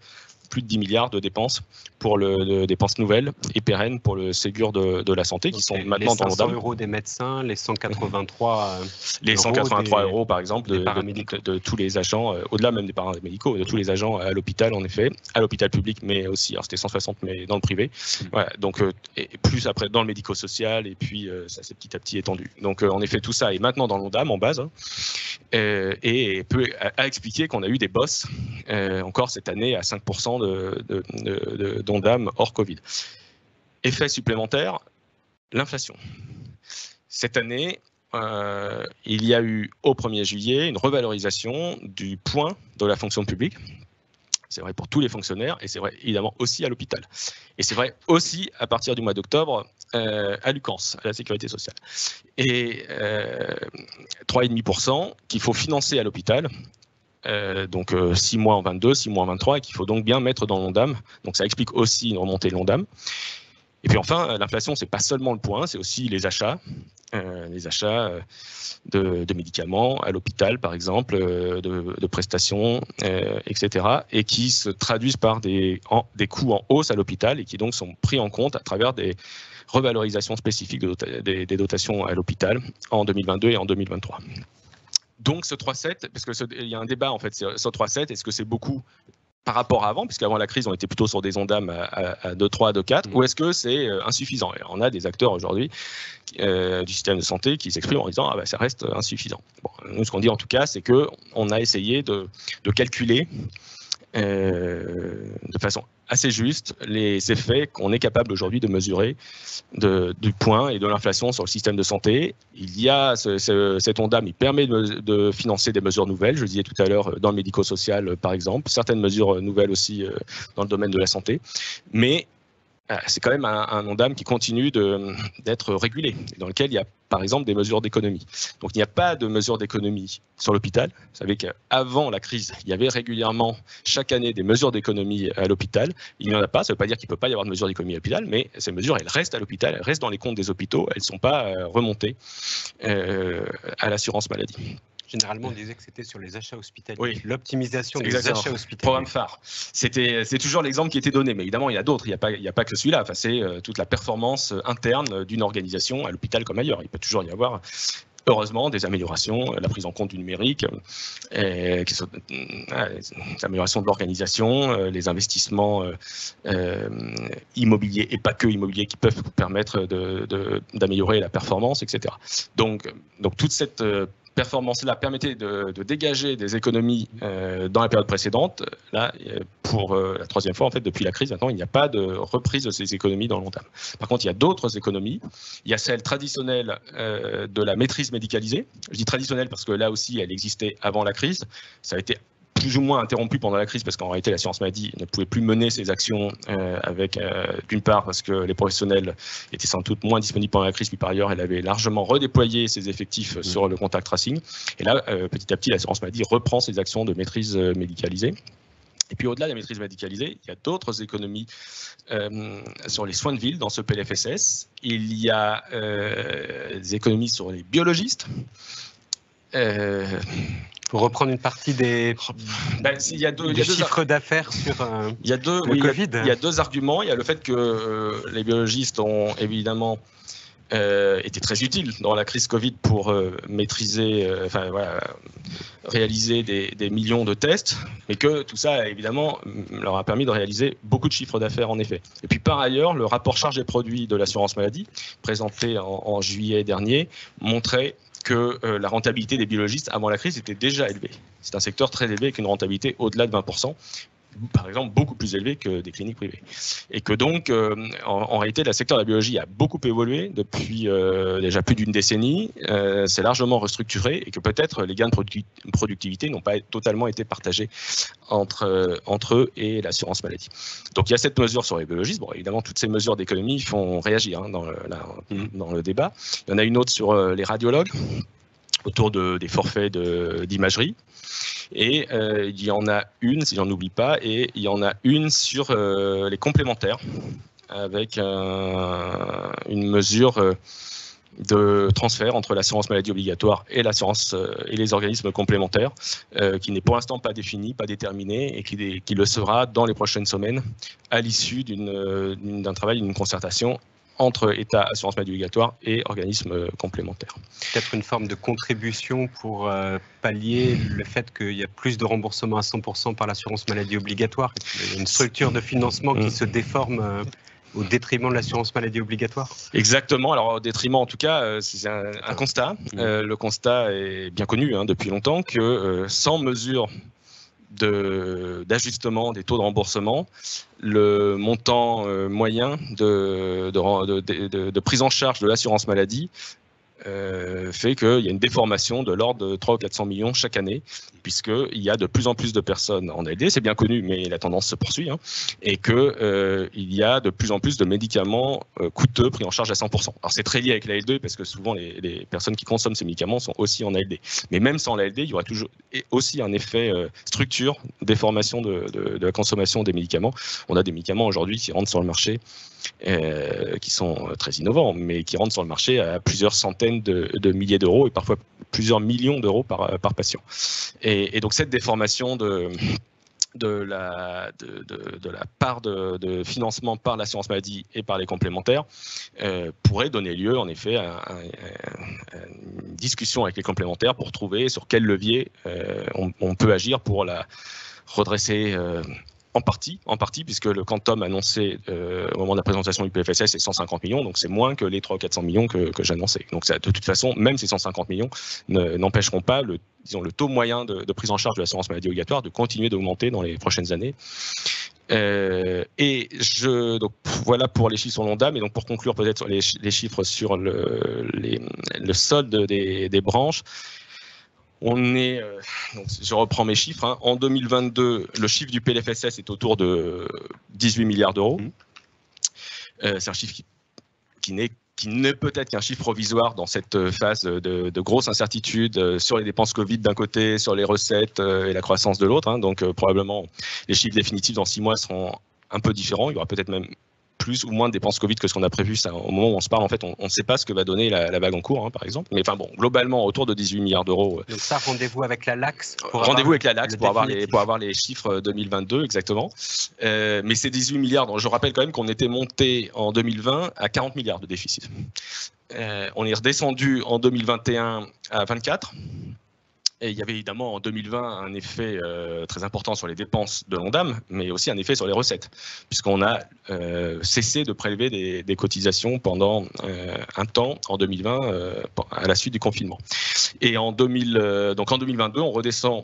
plus de 10 milliards de dépenses pour de dépenses nouvelles et pérennes pour le Ségur de la santé qui sont maintenant dans l'ONDAM. Les 500 € des médecins, les 183 les 183 € par exemple de tous les agents, au-delà même des paramédicaux, de tous les agents à l'hôpital en effet, à l'hôpital public mais aussi, alors c'était 160 mais dans le privé, voilà, donc et plus après dans le médico-social et puis ça s'est petit à petit étendu. Donc en effet tout ça est maintenant dans l'ONDAM en base, hein, et peut expliquer qu'on a eu des bosses encore cette année à 5% d'ONDAM hors Covid. Effet supplémentaire, l'inflation. Cette année, il y a eu au 1er juillet une revalorisation du point de la fonction publique. C'est vrai pour tous les fonctionnaires et c'est vrai évidemment aussi à l'hôpital. Et c'est vrai aussi à partir du mois d'octobre à l'UCANS, à la sécurité sociale. Et 3,5% qu'il faut financer à l'hôpital. Donc 6 mois en 22, 6 mois en 23, et qu'il faut donc bien mettre dans l'ONDAM. Donc ça explique aussi une remontée de l'ONDAM. Et puis enfin, l'inflation, c'est pas seulement le point, c'est aussi les achats de médicaments à l'hôpital, par exemple, de prestations, etc., et qui se traduisent par des coûts en hausse à l'hôpital et qui donc sont pris en compte à travers des revalorisations spécifiques des dotations à l'hôpital en 2022 et en 2023. Donc ce 3,7, parce qu'il y a un débat en fait, ce 3,7, est-ce que c'est beaucoup par rapport à avant, puisqu'avant la crise, on était plutôt sur des ONDAM à 2,3, 2,4, ou est-ce que c'est insuffisant? Et on a des acteurs aujourd'hui du système de santé qui s'expriment en disant ça reste insuffisant. Bon, nous, ce qu'on dit en tout cas, c'est qu'on a essayé de calculer de façon assez juste les effets qu'on est capable aujourd'hui de mesurer du point et de l'inflation sur le système de santé. Il y a cet ONDAM, il permet de financer des mesures nouvelles, je le disais tout à l'heure, dans le médico-social par exemple, certaines mesures nouvelles aussi dans le domaine de la santé, mais c'est quand même un ONDAM qui continue d'être régulé, dans lequel il y a par exemple des mesures d'économie. Donc il n'y a pas de mesures d'économie sur l'hôpital. Vous savez qu'avant la crise, il y avait régulièrement chaque année des mesures d'économie à l'hôpital. Il n'y en a pas, ça ne veut pas dire qu'il ne peut pas y avoir de mesures d'économie à l'hôpital, mais ces mesures, elles restent à l'hôpital, elles restent dans les comptes des hôpitaux, elles ne sont pas remontées à l'assurance maladie. Généralement, on disait que c'était sur les achats hospitaliers. Oui. L'optimisation des achats hospitaliers. Programme phare. C'est toujours l'exemple qui était donné, mais évidemment, il y a d'autres. Il n'y a pas que celui-là. Enfin, c'est toute la performance interne d'une organisation à l'hôpital comme ailleurs. Il peut toujours y avoir heureusement, des améliorations, la prise en compte du numérique, les améliorations de l'organisation, les investissements immobiliers et pas que immobiliers qui peuvent permettre d'améliorer la performance, etc. Donc toute cette performance-là permettait de dégager des économies dans la période précédente. Là, pour la troisième fois, en fait, depuis la crise, maintenant, il n'y a pas de reprise de ces économies dans le long terme. Par contre, il y a d'autres économies. Il y a celle traditionnelle de la maîtrise médicalisée. Je dis traditionnelle parce que là aussi, elle existait avant la crise. Ça a été plus ou moins interrompu pendant la crise parce qu'en réalité l'assurance maladie ne pouvait plus mener ses actions d'une part parce que les professionnels étaient sans doute moins disponibles pendant la crise, puis par ailleurs elle avait largement redéployé ses effectifs sur le contact tracing. Et là, petit à petit, l'assurance maladie reprend ses actions de maîtrise médicalisée. Et puis au-delà de la maîtrise médicalisée, il y a d'autres économies sur les soins de ville dans ce PLFSS. Il y a des économies sur les biologistes. Pour reprendre une partie des chiffres d'affaires sur le Covid. Il y a deux arguments. Il y a le fait que les biologistes ont évidemment été très utiles dans la crise Covid pour maîtriser, réaliser des millions de tests, mais que tout ça, évidemment, leur a permis de réaliser beaucoup de chiffres d'affaires, en effet. Et puis, par ailleurs, le rapport charge et produits de l'assurance maladie, présenté en juillet dernier, montrait que la rentabilité des biologistes avant la crise était déjà élevée. C'est un secteur très élevé avec une rentabilité au-delà de 20%, par exemple beaucoup plus élevée que des cliniques privées. Et que donc, en réalité, le secteur de la biologie a beaucoup évolué depuis déjà plus d'une décennie, c'est largement restructuré et que peut-être les gains de productivité n'ont pas totalement été partagés entre eux et l'assurance maladie. Donc il y a cette mesure sur les biologistes. Bon, évidemment, toutes ces mesures d'économie font réagir dans le débat. Il y en a une autre sur les radiologues, autour des forfaits d'imagerie. Et il y en a une, si j'en oublie pas, et il y en a une sur les complémentaires, avec une mesure de transfert entre l'assurance maladie obligatoire et l'assurance et les organismes complémentaires, qui n'est pour l'instant pas défini, pas déterminé, et qui le sera dans les prochaines semaines, à l'issue d'un travail, d'une concertation entre État, assurance maladie obligatoire et organismes complémentaires. Peut-être une forme de contribution pour pallier le fait qu'il y a plus de remboursement à 100% par l'assurance maladie obligatoire. Il y a une structure de financement qui se déforme au détriment de l'assurance maladie obligatoire. Exactement. Alors au détriment, en tout cas, c'est un constat. Le constat est bien connu depuis longtemps que sans mesure d'ajustement des taux de remboursement, le montant moyen de prise en charge de l'assurance maladie fait qu'il y a une déformation de l'ordre de 300 ou 400 millions chaque année, puisqu'il y a de plus en plus de personnes en ALD, c'est bien connu, mais la tendance se poursuit, et qu'il y a de plus en plus de médicaments coûteux pris en charge à 100%. Alors c'est très lié avec l'ALD, parce que souvent les personnes qui consomment ces médicaments sont aussi en ALD. Mais même sans l'ALD, il y aura toujours aussi un effet structure, déformation de la consommation des médicaments. On a des médicaments aujourd'hui qui rentrent sur le marché, qui sont très innovants, mais qui rentrent sur le marché à plusieurs centaines de milliers d'euros et parfois plusieurs millions d'euros par patient. Et donc cette déformation de la part de financement par l'assurance maladie et par les complémentaires pourrait donner lieu en effet à une discussion avec les complémentaires pour trouver sur quel levier on peut agir pour la redresser en partie, puisque le quantum annoncé au moment de la présentation du PLFSS est 150 millions, donc c'est moins que les 300 ou 400 millions que j'annonçais. Donc ça, de toute façon, même ces 150 millions n'empêcheront pas le taux moyen de prise en charge de l'assurance maladie obligatoire de continuer d'augmenter dans les prochaines années. Donc voilà pour les chiffres sur l'ONDAM, et donc pour conclure peut-être sur les chiffres sur le solde des branches. Donc je reprends mes chiffres. En 2022, le chiffre du PLFSS est autour de 18 milliards d'euros. C'est un chiffre qui ne peut être qu'un chiffre provisoire dans cette phase de grosse incertitude sur les dépenses Covid d'un côté, sur les recettes et la croissance de l'autre. Donc probablement, les chiffres définitifs dans 6 mois seront un peu différents. Il y aura peut-être même plus ou moins de dépenses Covid que ce qu'on a prévu. Ça, au moment où on se parle, en fait, on ne sait pas ce que va donner la vague en cours, par exemple. Mais enfin bon, globalement, autour de 18 milliards d'euros. Donc ça, rendez-vous avec la LAX Rendez-vous avec la LAX pour avoir les chiffres 2022, exactement. Mais ces 18 milliards, je rappelle quand même qu'on était monté en 2020 à 40 milliards de déficit. on est redescendu en 2021 à 24. Et il y avait évidemment en 2020 un effet très important sur les dépenses de l'Ondam, mais aussi un effet sur les recettes, puisqu'on a cessé de prélever des cotisations pendant un temps en 2020 à la suite du confinement. Et donc en 2022, on redescend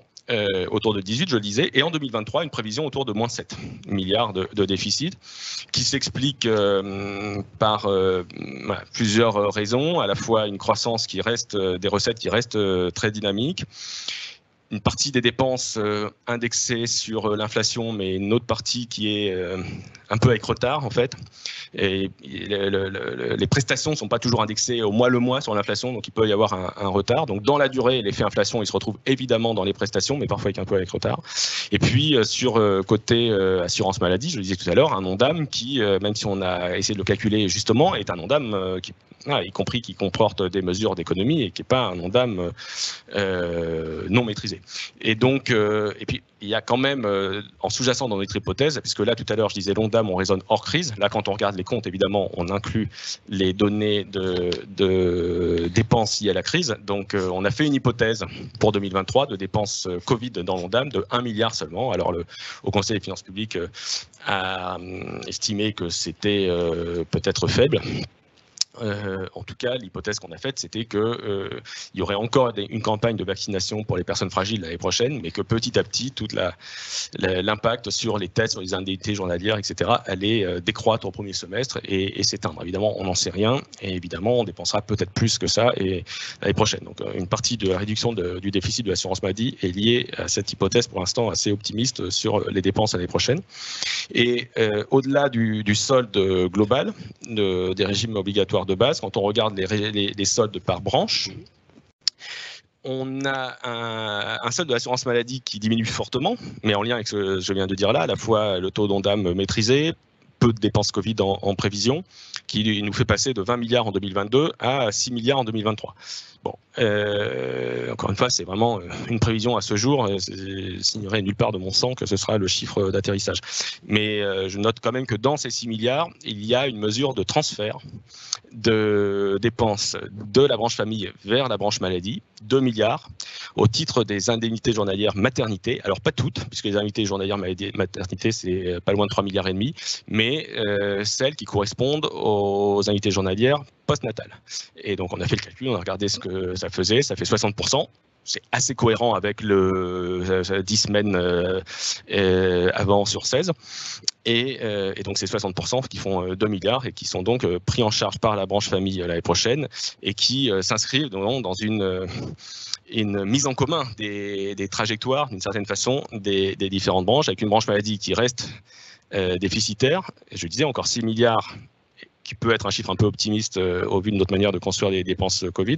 autour de 18, je le disais, et en 2023, une prévision autour de moins 7 milliards de déficit, qui s'explique par plusieurs raisons, à la fois une croissance qui reste, des recettes qui restent très dynamiques, une partie des dépenses indexées sur l'inflation, mais une autre partie qui est un peu avec retard en fait. Et les prestations ne sont pas toujours indexées au mois le mois sur l'inflation, donc il peut y avoir un retard. Donc dans la durée, l'effet inflation, il se retrouve évidemment dans les prestations, mais parfois un peu avec retard. Et puis sur côté assurance maladie, je le disais tout à l'heure, un Ondam qui, même si on a essayé de le calculer justement, est un Ondam qui, y compris qui comporte des mesures d'économie et qui n'est pas un Ondam non maîtrisé. Et donc, et puis il y a quand même, en sous-jacent dans notre hypothèse, puisque là tout à l'heure je disais l'Ondam, on raisonne hors crise. Là, quand on regarde les comptes, évidemment, on inclut les données de dépenses liées à la crise. Donc, on a fait une hypothèse pour 2023 de dépenses Covid dans l'Ondam de 1 milliard seulement. Alors, au Conseil des finances publiques a estimé que c'était peut-être faible. En tout cas, l'hypothèse qu'on a faite, c'était qu'il y aurait encore une campagne de vaccination pour les personnes fragiles l'année prochaine, mais que petit à petit, tout l'impact sur les tests, sur les indemnités journalières, etc., allait décroître au premier semestre et s'éteindre. Évidemment, on n'en sait rien, et évidemment, on dépensera peut-être plus que ça l'année prochaine. Donc, une partie de la réduction du déficit de l'assurance maladie est liée à cette hypothèse, pour l'instant, assez optimiste sur les dépenses l'année prochaine. Et au-delà du solde global, des régimes obligatoires de base, quand on regarde les soldes par branche, on a un solde de l'assurance maladie qui diminue fortement, mais en lien avec ce que je viens de dire là, à la fois le taux d'Ondam maîtrisé, peu de dépenses Covid en prévision, qui nous fait passer de 20 milliards en 2022 à 6 milliards en 2023. Bon, encore une fois, c'est vraiment une prévision à ce jour. S'ignorait nulle part de mon sang que ce sera le chiffre d'atterrissage. Mais je note quand même que dans ces 6 milliards, il y a une mesure de transfert de dépenses de la branche famille vers la branche maladie, 2 milliards, au titre des indemnités journalières maternité. Alors pas toutes, puisque les indemnités journalières maternité, c'est pas loin de 3 milliards et demi, mais celles qui correspondent aux indemnités journalières postnatales. Et donc on a fait le calcul, on a regardé ce que ça faisait, ça fait 60%. C'est assez cohérent avec le 10 semaines avant sur 16. Et donc, c'est 60% qui font 2 milliards et qui sont donc pris en charge par la branche famille l'année prochaine et qui s'inscrivent dans une mise en commun des trajectoires, d'une certaine façon, des différentes branches, avec une branche maladie qui reste déficitaire. Je disais encore 6 milliards qui peut être un chiffre un peu optimiste au vu de notre manière de construire les dépenses Covid,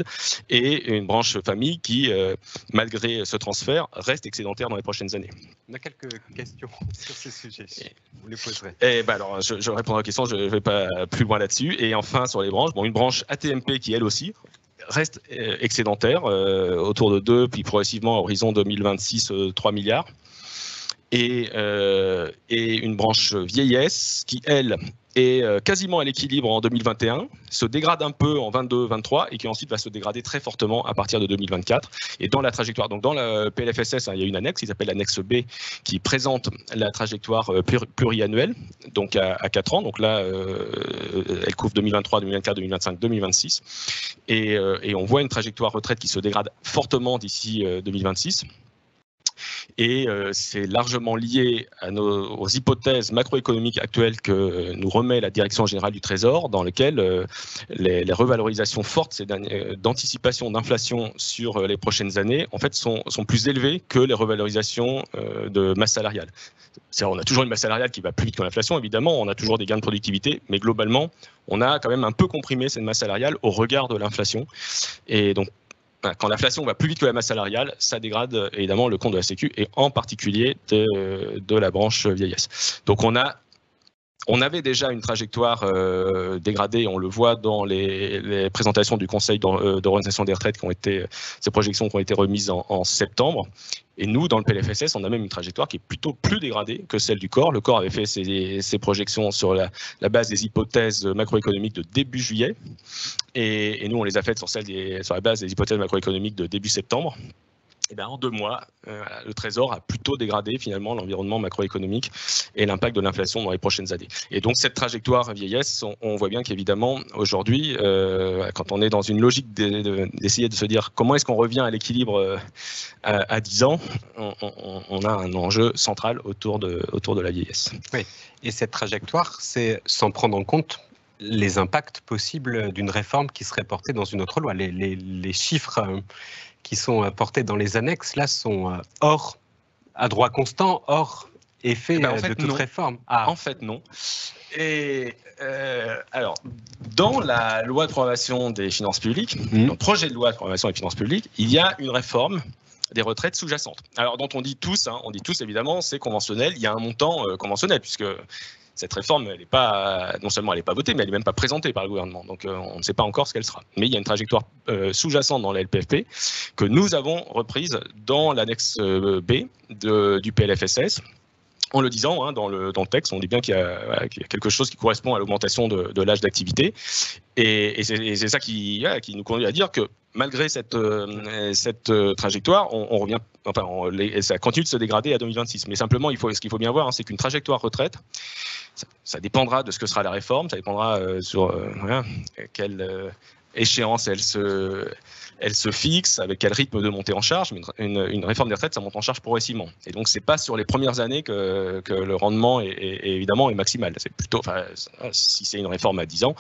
et une branche famille qui, malgré ce transfert, reste excédentaire dans les prochaines années. On a quelques questions sur ce sujet. Vous les poserez. Alors, je répondrai aux questions, je ne vais pas plus loin là-dessus. Et enfin, sur les branches, une branche AT-MP qui, elle aussi, reste excédentaire, autour de 2, puis progressivement, à horizon 2026, 3 milliards. Et une branche vieillesse qui, elle, est quasiment à l'équilibre en 2021, se dégrade un peu en 22-23 et qui ensuite va se dégrader très fortement à partir de 2024. Et dans la trajectoire, donc dans le PLFSS, il y a une annexe qui s'appelle l'annexe B qui présente la trajectoire pluriannuelle, donc à 4 ans. Donc là, elle couvre 2023, 2024, 2025, 2026. Et on voit une trajectoire retraite qui se dégrade fortement d'ici 2026. Et c'est largement lié aux hypothèses macroéconomiques actuelles que nous remet la Direction générale du Trésor, dans lesquelles les revalorisations fortes d'anticipation d'inflation sur les prochaines années, en fait, sont plus élevées que les revalorisations de masse salariale. On a toujours une masse salariale qui va plus vite que l'inflation, évidemment, on a toujours des gains de productivité, mais globalement, on a quand même un peu comprimé cette masse salariale au regard de l'inflation. Et donc, quand l'inflation va plus vite que la masse salariale, ça dégrade évidemment le compte de la Sécu et en particulier de la branche vieillesse. Donc on a On avait déjà une trajectoire dégradée, on le voit dans les présentations du Conseil d'orientation des retraites ces projections qui ont été remises en septembre. Et nous, dans le PLFSS, on a même une trajectoire qui est plutôt plus dégradée que celle du corps. Le corps avait fait ses projections sur la base des hypothèses macroéconomiques de début juillet. Et nous, on les a faites sur la base des hypothèses macroéconomiques de début septembre. Et bien, en 2 mois, le Trésor a plutôt dégradé finalement l'environnement macroéconomique et l'impact de l'inflation dans les prochaines années. Et donc cette trajectoire vieillesse, on voit bien qu'évidemment aujourd'hui, quand on est dans une logique d'essayer de se dire comment est-ce qu'on revient à l'équilibre à 10 ans, on a un enjeu central autour de la vieillesse. Oui, et cette trajectoire, c'est sans prendre en compte les impacts possibles d'une réforme qui serait portée dans une autre loi. Les chiffres qui sont portés dans les annexes, là, sont hors, à droit constant, hors effet de toute réforme. En fait, non. Et alors, dans la loi de programmation des finances publiques, dans le projet de loi de programmation des finances publiques, il y a une réforme des retraites sous-jacentes. Alors, dont on dit tous évidemment, c'est conventionnel, il y a un montant conventionnel, puisque cette réforme, non seulement elle n'est pas votée, mais elle n'est même pas présentée par le gouvernement. Donc on ne sait pas encore ce qu'elle sera. Mais il y a une trajectoire sous-jacente dans la LPFP que nous avons reprise dans l'annexe B du PLFSS. En le disant, dans le texte, on dit bien qu'il y a quelque chose qui correspond à l'augmentation de l'âge d'activité. Et c'est ça qui nous conduit à dire que malgré cette trajectoire, on revient, ça continue de se dégrader à 2026. Mais simplement, ce qu'il faut bien voir, c'est qu'une trajectoire retraite, ça dépendra de ce que sera la réforme, ça dépendra sur quelle échéance elle se fixe, avec quel rythme de montée en charge. Mais une réforme des retraites, ça monte en charge progressivement. Et donc, c'est pas sur les premières années que le rendement est maximal. C'est plutôt, si c'est une réforme à 10 ans,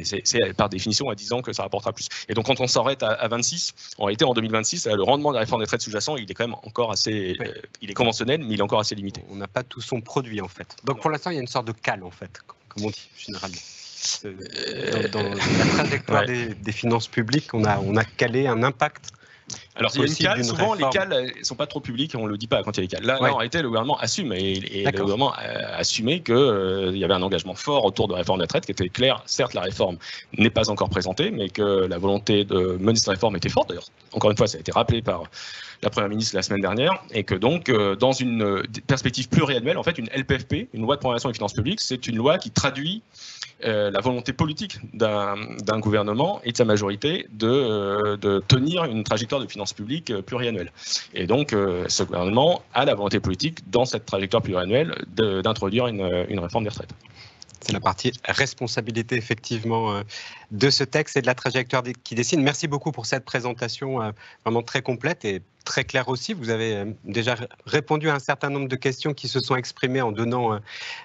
c'est par définition à 10 ans que ça rapportera plus. Et donc, quand on s'arrête à 26, en réalité, en 2026, le rendement de la réforme des retraites sous-jacent, il est quand même encore assez, il est conventionnel, mais il est encore assez limité. On n'a pas tout son produit, en fait. Donc, pour l'instant, il y a une sorte de cale, en fait, comme on dit généralement. Dans la trajectoire des finances publiques, on a calé un impact. Alors, il y a une cale, souvent les cales ne sont pas trop publiques, on ne le dit pas quand il y a les cales. Là, en réalité, le gouvernement assume, et le gouvernement a assumé qu'il y avait un engagement fort autour de la réforme des retraites qui était clair. Certes, la réforme n'est pas encore présentée, mais que la volonté de mener cette réforme était forte. D'ailleurs, encore une fois, ça a été rappelé par la Première ministre la semaine dernière, et que donc, dans une perspective pluriannuelle, en fait, une LPFP, une loi de programmation des finances publiques, c'est une loi qui traduit la volonté politique d'un gouvernement et de sa majorité de tenir une trajectoire de finances publiques pluriannuelle. Et donc, ce gouvernement a la volonté politique, dans cette trajectoire pluriannuelle, d'introduire une réforme des retraites. C'est la partie responsabilité, effectivement, de ce texte et de la trajectoire qui dessine. Merci beaucoup pour cette présentation vraiment très complète et très claire aussi. Vous avez déjà répondu à un certain nombre de questions qui se sont exprimées en donnant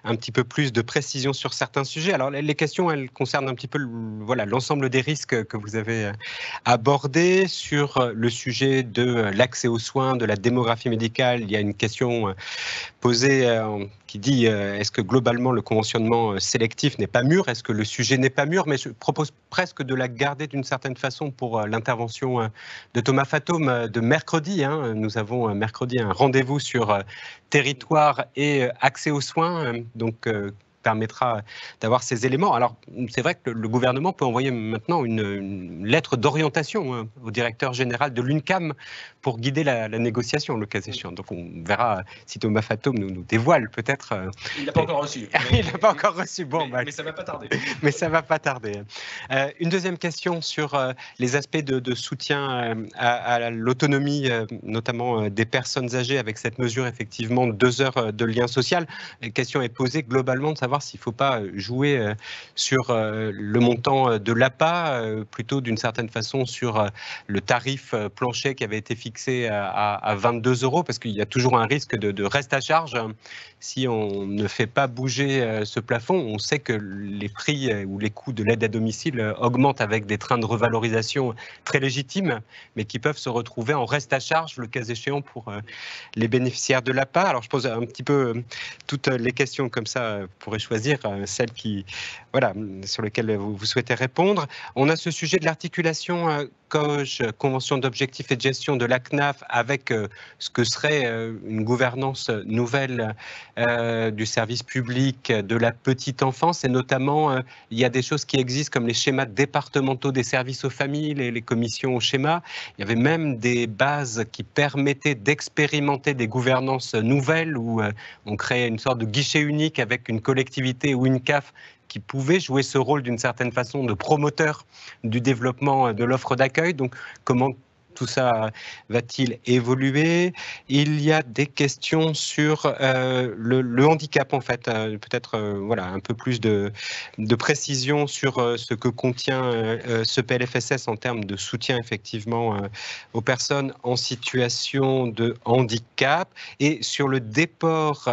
un petit peu plus de précision sur certains sujets. Alors, les questions, elles concernent un petit peu l'ensemble des risques que vous avez abordés. Sur le sujet de l'accès aux soins, de la démographie médicale, il y a une question posée qui dit est-ce que globalement le conventionnement sélectif n'est pas mûr? Est-ce que le sujet n'est pas mûr? Mais je propose presque de la garder d'une certaine façon pour l'intervention de Thomas Fatome de mercredi. Nous avons mercredi un rendez-vous sur territoire et accès aux soins, donc permettra d'avoir ces éléments. Alors, c'est vrai que le gouvernement peut envoyer maintenant une lettre d'orientation au directeur général de l'UNCAM pour guider la négociation, le cas échéant. Donc, on verra si Thomas Fatome nous dévoile peut-être. Il n'a pas encore reçu. Il n'a pas encore reçu. Bon, mais ça ne va pas tarder. Mais ça ne va pas tarder. Une deuxième question sur les aspects de soutien à l'autonomie, notamment des personnes âgées, avec cette mesure, effectivement, 2 heures de lien social. La question est posée globalement de savoir s'il ne faut pas jouer sur le montant de l'APA, plutôt d'une certaine façon sur le tarif plancher qui avait été fixé à 22 €, parce qu'il y a toujours un risque de reste à charge. Si on ne fait pas bouger ce plafond, on sait que les prix ou les coûts de l'aide à domicile augmentent avec des trains de revalorisation très légitimes, mais qui peuvent se retrouver en reste à charge, le cas échéant, pour les bénéficiaires de l'APA. Alors, je pose un petit peu toutes les questions comme ça, vous pourrez choisir celles sur lesquelles vous souhaitez répondre. On a ce sujet de l'articulation COGE, convention d'objectifs et de gestion de la CNAF, avec ce que serait une gouvernance nouvelle du service public de la petite enfance. Et notamment, il y a des choses qui existent comme les schémas départementaux des services aux familles, les commissions au schéma. Il y avait même des bases qui permettaient d'expérimenter des gouvernances nouvelles où on créait une sorte de guichet unique avec une collectivité ou une CAF qui pouvait jouer ce rôle d'une certaine façon de promoteur du développement de l'offre d'accueil. Donc, comment tout ça va-t-il évoluer? Il y a des questions sur le handicap, en fait. Peut-être voilà, un peu plus de précision sur ce que contient ce PLFSS en termes de soutien, effectivement, aux personnes en situation de handicap. Et sur le déport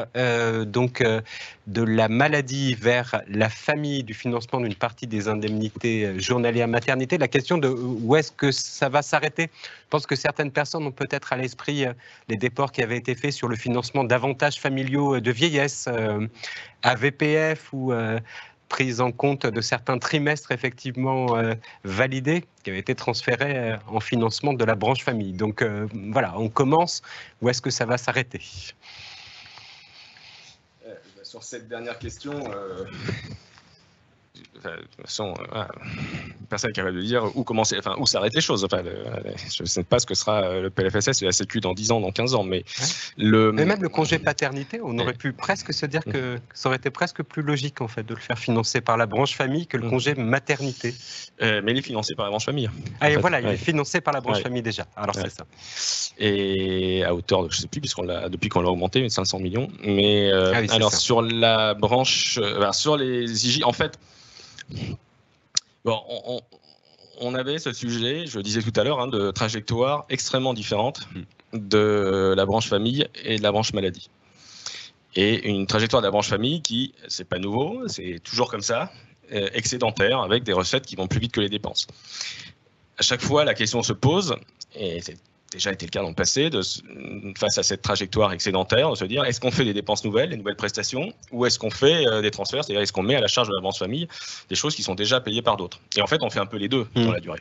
de la maladie vers la famille, du financement d'une partie des indemnités journalières maternité, la question de où est-ce que ça va s'arrêter. Je pense que certaines personnes ont peut-être à l'esprit les déports qui avaient été faits sur le financement d'avantages familiaux de vieillesse, AVPF ou prise en compte de certains trimestres effectivement validés qui avaient été transférés en financement de la branche famille. Donc voilà, on commence. Où est-ce que ça va s'arrêter ? Sur cette dernière question, de toute façon, personne n'est capable de dire où commencer, enfin, où s'arrêtent les choses. Enfin, je ne sais pas ce que sera le PLFSS et la Sécu dans 10 ans, dans 15 ans. Mais, mais même le congé paternité, on aurait pu presque se dire que ça aurait été presque plus logique en fait, de le faire financer par la branche famille que le congé maternité. Mais il est financé par la branche famille. Ah, et voilà, il est financé par la branche famille déjà. Alors c'est ça. Et à hauteur de, je ne sais plus, depuis qu'on l'a augmenté, mais 500 millions. Mais alors ça. Sur la branche, sur les IJ, en fait, bon, on avait ce sujet, je le disais tout à l'heure, de trajectoires extrêmement différentes de la branche famille et de la branche maladie. Et une trajectoire de la branche famille qui, c'est pas nouveau, c'est toujours comme ça, excédentaire, avec des recettes qui vont plus vite que les dépenses. À chaque fois, la question se pose, et c'est déjà été le cas dans le passé, face à cette trajectoire excédentaire, de se dire est-ce qu'on fait des dépenses nouvelles, des nouvelles prestations, ou est-ce qu'on fait des transferts, c'est-à-dire est-ce qu'on met à la charge de la branche famille des choses qui sont déjà payées par d'autres. Et en fait, on fait un peu les deux dans la durée.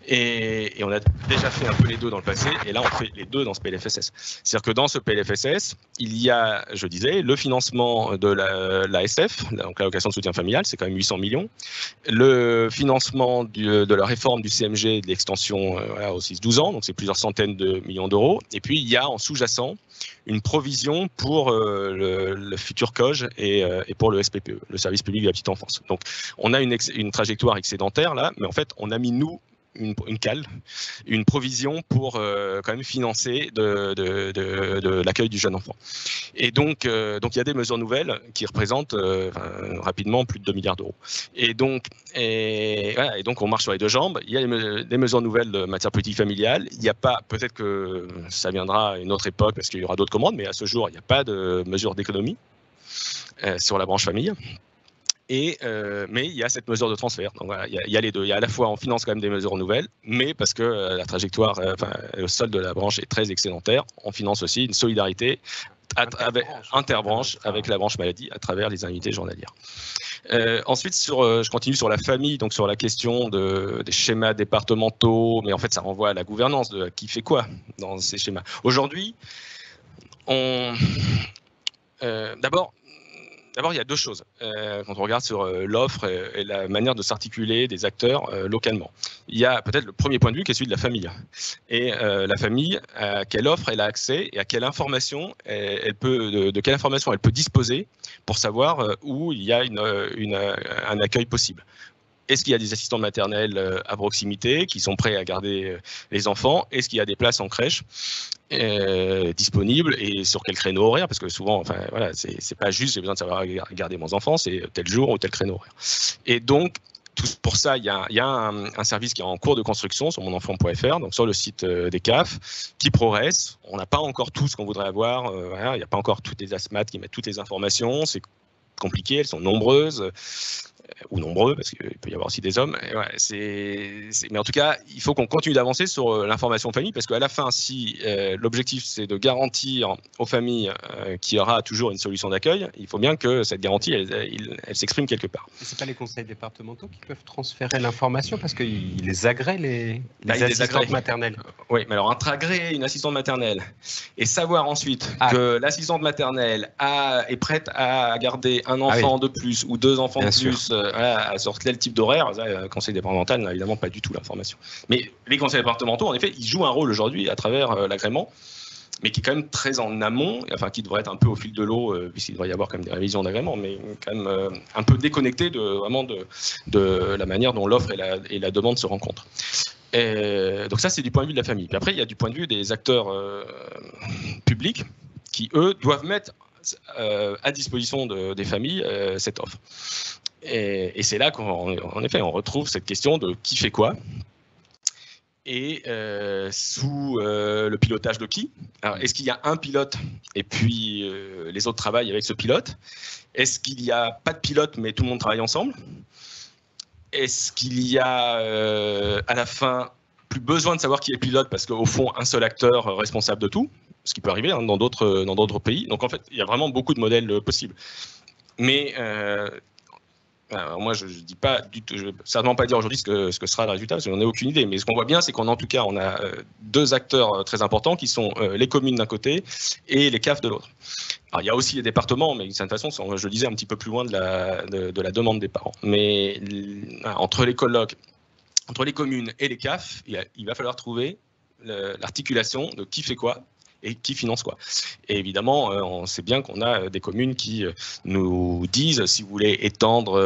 Et on a déjà fait un peu les deux dans le passé, et là, on fait les deux dans ce PLFSS. C'est-à-dire que dans ce PLFSS, il y a, je disais, le financement de l'ASF, donc l'allocation de soutien familial, c'est quand même 800 millions, le financement de la réforme du CMG, de l'extension aux 6-12 ans, donc c'est plusieurs centaines de millions d'euros. Et puis, il y a en sous-jacent une provision pour le futur COGE et pour le SPPE, le service public de la petite enfance. Donc, on a une trajectoire excédentaire là, mais en fait, on a mis, nous, une cale, une provision pour quand même financer de l'accueil du jeune enfant. Et donc il y a des mesures nouvelles qui représentent rapidement plus de 2 milliards d'euros. Et donc on marche sur les deux jambes. Il y a des mesures nouvelles de matière politique familiale. Il n'y a pas, peut-être que ça viendra à une autre époque parce qu'il y aura d'autres commandes, mais à ce jour, il n'y a pas de mesure d'économie sur la branche famille. Mais il y a cette mesure de transfert. Donc voilà, il y a les deux. Il y a à la fois, on finance quand même des mesures nouvelles, mais parce que la trajectoire, le solde de la branche est très excédentaire, on finance aussi une solidarité interbranche avec la branche maladie à travers les indemnités journalières. Ensuite, je continue sur la famille, donc sur la question des schémas départementaux, mais en fait, ça renvoie à la gouvernance de qui fait quoi dans ces schémas. Aujourd'hui, D'abord, il y a deux choses quand on regarde sur l'offre et la manière de s'articuler des acteurs localement. Il y a peut-être le premier point de vue qui est celui de la famille. Et la famille, à quelle offre elle a accès et à quelle information de quelle information elle peut disposer pour savoir où il y a un accueil possible. Est-ce qu'il y a des assistants maternels à proximité qui sont prêts à garder les enfants? Est-ce qu'il y a des places en crèche disponibles et sur quel créneau horaire? Parce que souvent, enfin, voilà, c'est pas juste j'ai besoin de savoir garder mon enfant, c'est tel jour ou tel créneau horaire. Et donc, pour ça, il y a un service qui est en cours de construction sur monenfant.fr, donc sur le site des CAF, qui progresse. On n'a pas encore tout ce qu'on voudrait avoir. Voilà, il n'y a pas encore toutes les ASMAT qui mettent toutes les informations. C'est compliqué, elles sont nombreuses. ou nombreux, parce qu'il peut y avoir aussi des hommes. Et ouais, mais en tout cas, il faut qu'on continue d'avancer sur l'information famille, parce qu'à la fin, si l'objectif c'est de garantir aux familles qu'il y aura toujours une solution d'accueil, il faut bien que cette garantie, elle s'exprime quelque part. Et c'est pas les conseils départementaux qui peuvent transférer l'information, parce qu'ils les agréent, les assistantes maternelles. Oui, mais alors intragréer une assistante maternelle et savoir ensuite que l'assistante maternelle est prête à garder un enfant de plus ou 2 enfants de plus sur tel type d'horaire, le conseil départemental n'a évidemment pas du tout l'information. Mais les conseils départementaux, en effet, ils jouent un rôle aujourd'hui à travers l'agrément, mais qui est quand même très en amont, enfin qui devrait être un peu au fil de l'eau, puisqu'il devrait y avoir quand même des révisions d'agrément, mais quand même un peu déconnecté de la manière dont l'offre et la demande se rencontrent. Donc ça, c'est du point de vue de la famille. Puis après, il y a du point de vue des acteurs publics qui, eux, doivent mettre à disposition des familles cette offre. Et c'est là qu'en effet, on retrouve cette question de qui fait quoi, et sous le pilotage de qui. Alors, est-ce qu'il y a un pilote et puis les autres travaillent avec ce pilote? Est-ce qu'il n'y a pas de pilote mais tout le monde travaille ensemble? Est-ce qu'il y a à la fin plus besoin de savoir qui est pilote parce qu'au fond un seul acteur responsable de tout, ce qui peut arriver dans d'autres pays. Donc en fait il y a vraiment beaucoup de modèles possibles. Mais alors moi, je ne dis pas du tout, je ne vais certainement pas dire aujourd'hui ce que sera le résultat, parce que j'en ai aucune idée. Mais ce qu'on voit bien, c'est qu'en tout cas, on a 2 acteurs très importants qui sont les communes d'un côté et les CAF de l'autre. Alors, il y a aussi les départements, mais d'une certaine façon, je le disais, un petit peu plus loin de la demande des parents. Mais entre les colloques, entre les communes et les CAF, il va falloir trouver l'articulation de qui fait quoi et qui finance quoi. Et évidemment, on sait bien qu'on a des communes qui nous disent si vous voulez étendre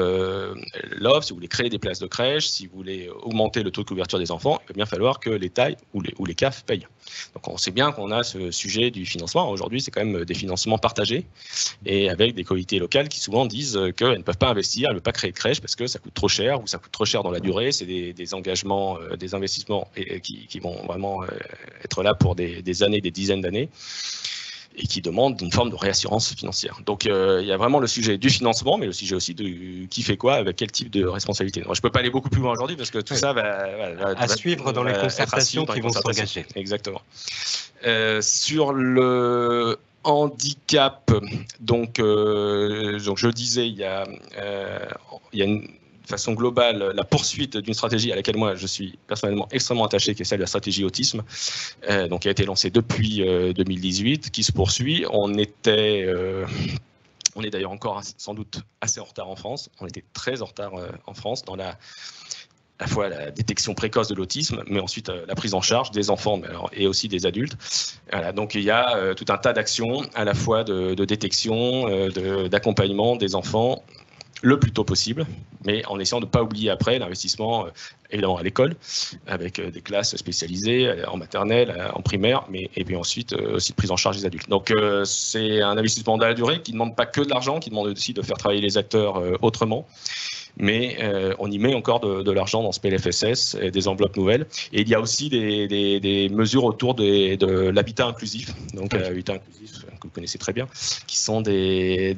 l'offre, si vous voulez créer des places de crèche, si vous voulez augmenter le taux de couverture des enfants, il va bien falloir que l'État ou les CAF payent. Donc on sait bien qu'on a ce sujet du financement. Aujourd'hui, c'est quand même des financements partagés et avec des collectivités locales qui souvent disent qu'elles ne peuvent pas investir, elles ne peuvent pas créer de crèche parce que ça coûte trop cher ou ça coûte trop cher dans la durée. C'est des engagements, des investissements qui vont vraiment être là pour des années, des dizaines d'années, et qui demandent une forme de réassurance financière. Donc il y a vraiment le sujet du financement, mais le sujet aussi de qui fait quoi, avec quel type de responsabilité. Donc, je ne peux pas aller beaucoup plus loin aujourd'hui parce que tout ça va suivre dans les concertations qui vont s'engager. Exactement. Sur le handicap, donc je disais, il y a une façon globale, la poursuite d'une stratégie à laquelle moi je suis personnellement extrêmement attaché, qui est celle de la stratégie autisme, donc qui a été lancée depuis 2018, qui se poursuit. On est d'ailleurs encore sans doute assez en retard en France. On était très en retard en France dans à la fois la détection précoce de l'autisme, mais ensuite la prise en charge des enfants et aussi des adultes. Voilà, donc il y a tout un tas d'actions à la fois de détection, d'accompagnement des enfants le plus tôt possible, mais en essayant de ne pas oublier après l'investissement évidemment à l'école, avec des classes spécialisées en maternelle, en primaire, et puis ensuite aussi de prise en charge des adultes. Donc c'est un investissement dans la durée qui ne demande pas que de l'argent, qui demande aussi de faire travailler les acteurs autrement. Mais on y met encore de l'argent dans ce PLFSS, et des enveloppes nouvelles. Et il y a aussi des mesures autour de l'habitat inclusif, donc l'habitat inclusif que vous connaissez très bien, qui sont des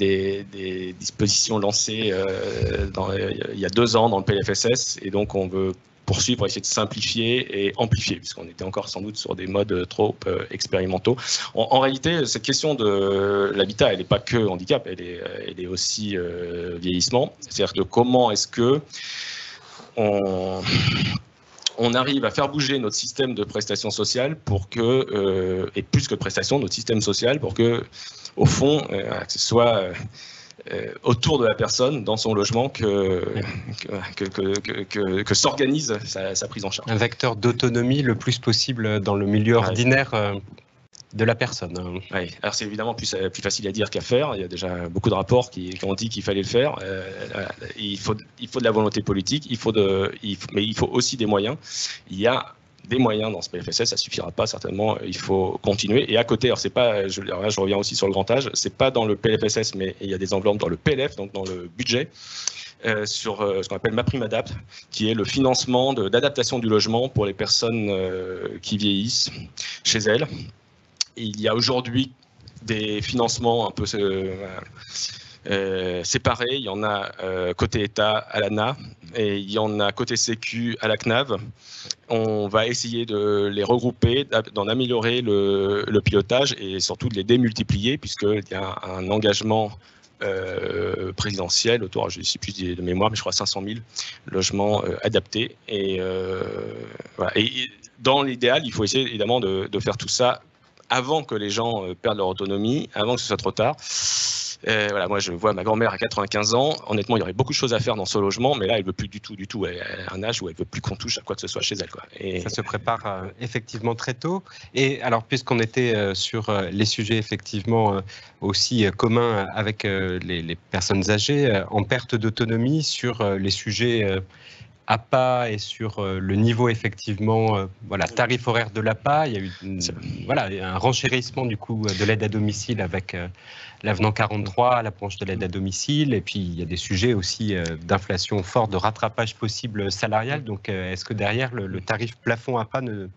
dispositions lancées il y a 2 ans dans le PLFSS, et donc on veut poursuivre, essayer de simplifier et amplifier, puisqu'on était encore sans doute sur des modes trop expérimentaux. En réalité, cette question de l'habitat, elle n'est pas que handicap, elle est aussi vieillissement. C'est-à-dire de comment est-ce que on arrive à faire bouger notre système de prestations sociales pour que, et plus que de prestations, notre système social, pour que, au fond, que ce soit autour de la personne, dans son logement, que s'organise sa prise en charge. Un vecteur d'autonomie le plus possible dans le milieu ordinaire de la personne. Oui. Alors c'est évidemment plus facile à dire qu'à faire. Il y a déjà beaucoup de rapports qui ont dit qu'il fallait le faire. Il faut de la volonté politique, mais il faut aussi des moyens. Il y a des moyens dans ce PLFSS, ça suffira pas certainement, il faut continuer. Et à côté, alors c'est pas, je reviens aussi sur le grand âge, c'est pas dans le PLFSS, mais il y a des enveloppes dans le PLF, donc dans le budget, sur ce qu'on appelle MaPrimeAdapt, qui est le financement d'adaptation du logement pour les personnes qui vieillissent chez elles. Et il y a aujourd'hui des financements un peu séparés. Il y en a côté État à l'ANA et il y en a côté Sécu à la CNAV. On va essayer de les regrouper, d'en améliorer le pilotage et surtout de les démultiplier, puisqu'il y a un engagement présidentiel autour, je ne sais plus de mémoire, mais je crois 500 000 logements adaptés. Et, voilà. Et dans l'idéal, il faut essayer évidemment de faire tout ça avant que les gens perdent leur autonomie, avant que ce soit trop tard. Voilà, moi, je vois ma grand-mère à 95 ans. Honnêtement, il y aurait beaucoup de choses à faire dans ce logement, mais là, elle ne veut plus du tout. Elle a un âge où elle ne veut plus qu'on touche à quoi que ce soit chez elle, quoi. Et ça se prépare effectivement très tôt. Et alors, puisqu'on était sur les sujets effectivement aussi communs avec les personnes âgées, en perte d'autonomie, sur les sujets APA et sur le niveau effectivement, voilà, tarif horaire de l'APA, il y a eu voilà, un renchérissement du coût de l'aide à domicile avec l'avenant 43 à la branche de l'aide à domicile, et puis il y a des sujets aussi d'inflation forte, de rattrapage possible salarial. Donc est-ce que derrière le tarif plafond APA ne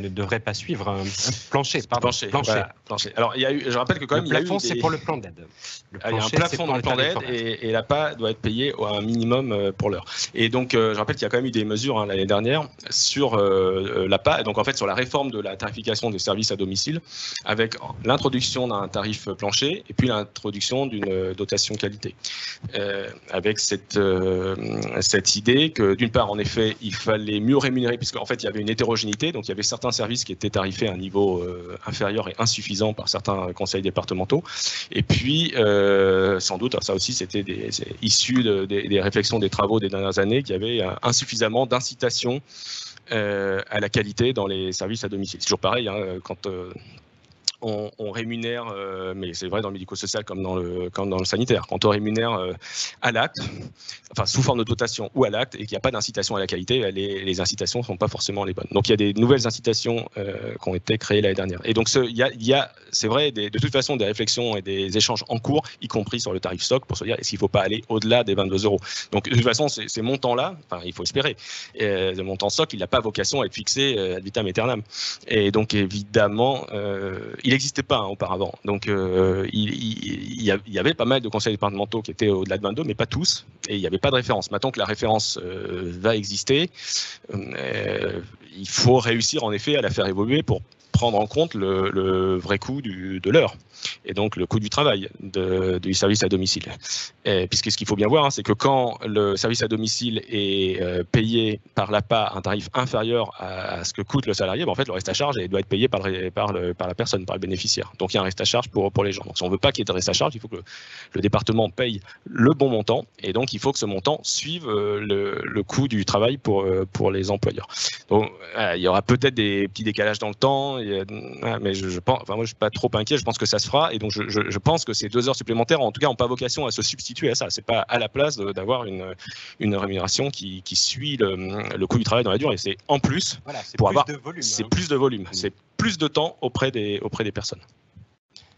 devrait pas suivre un plancher, pardon, voilà, plancher. Alors il y a eu, je rappelle que quand même le plafond, c'est pour le plan d'aide. Il y a un plafond dans le plan d'aide et l'APA doit être payé à un minimum pour l'heure. Et donc je rappelle qu'il y a quand même eu des mesures l'année dernière sur l'APA, et donc en fait sur la réforme de la tarification des services à domicile, avec l'introduction d'un tarif plancher et puis l'introduction d'une dotation qualité, avec cette idée que d'une part en effet il fallait mieux rémunérer, puisqu'en fait il y avait une hétérogénéité, donc il y avait certains services qui étaient tarifés à un niveau inférieur et insuffisant par certains conseils départementaux, et puis sans doute, ça aussi c'était issu des réflexions des travaux des dernières années, qu'il y avait insuffisamment d'incitation à la qualité dans les services à domicile. C'est toujours pareil, hein, quand on rémunère, mais c'est vrai dans le médico-social comme dans le sanitaire, quand on rémunère à l'acte, enfin sous forme de dotation ou à l'acte, et qu'il n'y a pas d'incitation à la qualité, les incitations ne sont pas forcément les bonnes. Donc il y a des nouvelles incitations qui ont été créées l'année dernière. Et donc il y a c'est vrai, de toute façon, des réflexions et des échanges en cours, y compris sur le tarif stock, pour se dire est-ce qu'il ne faut pas aller au-delà des 22 €. Donc de toute façon, ces montants-là, enfin, il faut espérer, le montant stock, il n'a pas vocation à être fixé ad vitam aeternam. Et donc évidemment, il n'existait pas auparavant. Donc il y avait pas mal de conseils départementaux qui étaient au-delà de 22, mais pas tous, et il n'y avait pas de référence. Maintenant que la référence va exister, il faut réussir en effet à la faire évoluer pour prendre en compte le vrai coût de l'heure et donc le coût du travail du service à domicile. Puisque ce qu'il faut bien voir, hein, c'est que quand le service à domicile est payé par l'APA un tarif inférieur à ce que coûte le salarié, en fait le reste à charge doit être payé par la personne, par le bénéficiaire. Donc il y a un reste à charge pour les gens. Donc si on ne veut pas qu'il y ait de reste à charge, il faut que le département paye le bon montant, et donc il faut que ce montant suive le coût du travail pour les employeurs. Donc il y aura peut-être des petits décalages dans le temps, mais je pense, enfin moi je suis pas trop inquiet, je pense que ça se fera, et donc je pense que ces 2 heures supplémentaires en tout cas n'ont pas vocation à se substituer à ça. C'est pas à la place d'avoir une rémunération qui suit le coût du travail dans la durée. C'est en plus, voilà, pour avoir plus de volume, c'est plus de temps auprès des personnes.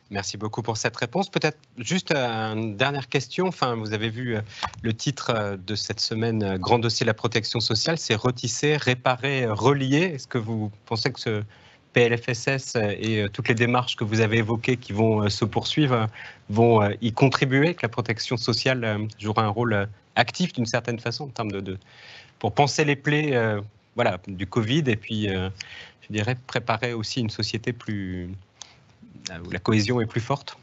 Merci beaucoup pour cette réponse. Peut-être juste une dernière question. Enfin, vous avez vu le titre de cette semaine, Grand dossier de la protection sociale, c'est retisser, réparer, relier. Est-ce que vous pensez que ce PLFSS et toutes les démarches que vous avez évoquées qui vont se poursuivre vont y contribuer, que la protection sociale jouera un rôle actif d'une certaine façon en termes pour penser les plaies voilà, du Covid, et puis je dirais préparer aussi une société où la cohésion est plus forte?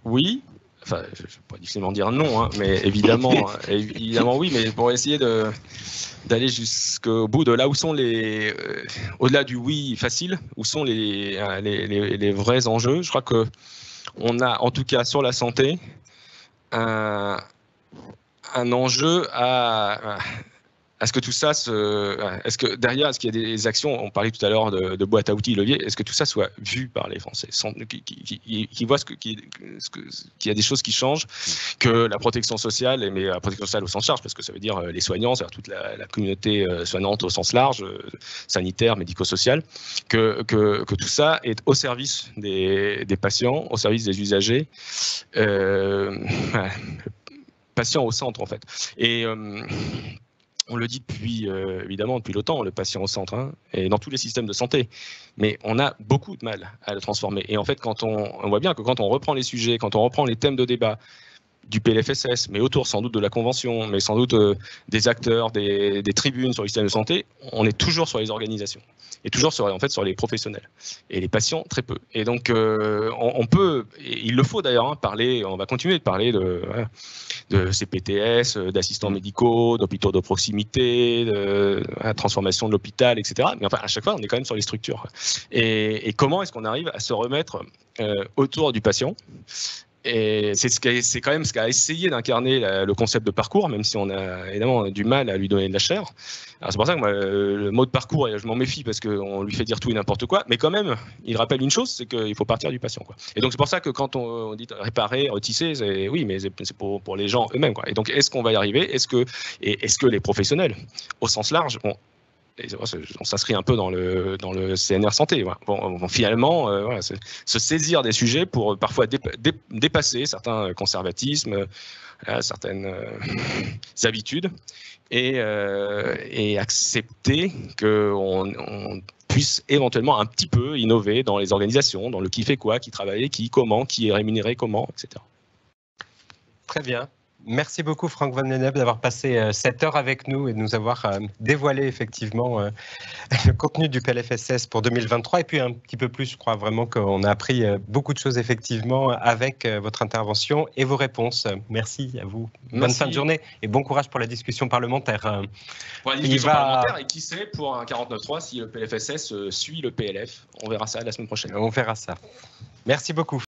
Oui. Enfin, je pourrais difficilement dire non, hein, mais évidemment oui, mais pour essayer d'aller jusqu'au bout de là où sont au-delà du oui facile, où sont les vrais enjeux. Je crois que on a, en tout cas sur la santé, un enjeu à ce que tout ça est-ce que derrière, est-ce qu'il y a des actions, on parlait tout à l'heure de boîte à outils, levier, est-ce que tout ça soit vu par les Français, qui voient qu'il y a des choses qui changent, que la protection sociale, mais la protection sociale au sens large, parce que ça veut dire les soignants, c'est-à-dire toute la communauté soignante au sens large, sanitaire, médico-social, que tout ça est au service des patients, au service des usagers, patients au centre en fait. Et on le dit depuis, évidemment, depuis longtemps, le patient au centre, hein, et dans tous les systèmes de santé. Mais on a beaucoup de mal à le transformer. Et en fait, quand on voit bien que quand on reprend les sujets, quand on reprend les thèmes de débat du PLFSS, mais autour sans doute de la Convention, mais sans doute des acteurs, des tribunes sur le système de santé, on est toujours sur les organisations. Et toujours sur les professionnels. Et les patients, très peu. Et donc, on peut, et il le faut d'ailleurs, hein, parler, on va continuer de parler de CPTS, d'assistants médicaux, d'hôpitaux de proximité, de la transformation de l'hôpital, etc. Mais enfin, à chaque fois, on est quand même sur les structures. Et comment est-ce qu'on arrive à se remettre autour du patient ? Et c'est quand même ce qu'a essayé d'incarner le concept de parcours, même si on a évidemment du mal à lui donner de la chair. C'est pour ça que moi, le mot de parcours, je m'en méfie parce qu'on lui fait dire tout et n'importe quoi, mais quand même, il rappelle une chose, c'est qu'il faut partir du patient, quoi. Et donc c'est pour ça que quand on dit réparer, retisser, oui, mais c'est pour les gens eux-mêmes, quoi. Et donc est-ce qu'on va y arriver ? Est-ce que les professionnels, au sens large, on s'inscrit un peu dans le CNR santé. Voilà. Bon, finalement, voilà, se saisir des sujets pour parfois dépasser certains conservatismes, certaines habitudes, et accepter qu'on puisse éventuellement un petit peu innover dans les organisations, dans le qui fait quoi, qui travaille, qui comment, qui est rémunéré comment, etc. Très bien. Merci beaucoup Franck Van Lennep d'avoir passé cette heure avec nous et de nous avoir dévoilé effectivement le contenu du PLFSS pour 2023 et puis un petit peu plus, je crois vraiment qu'on a appris beaucoup de choses effectivement avec votre intervention et vos réponses. Merci à vous. Merci. Bonne fin de journée et bon courage pour la discussion parlementaire. Pour la discussion parlementaire et qui sait pour un 49.3 si le PLFSS suit le PLF. On verra ça la semaine prochaine. On verra ça. Merci beaucoup.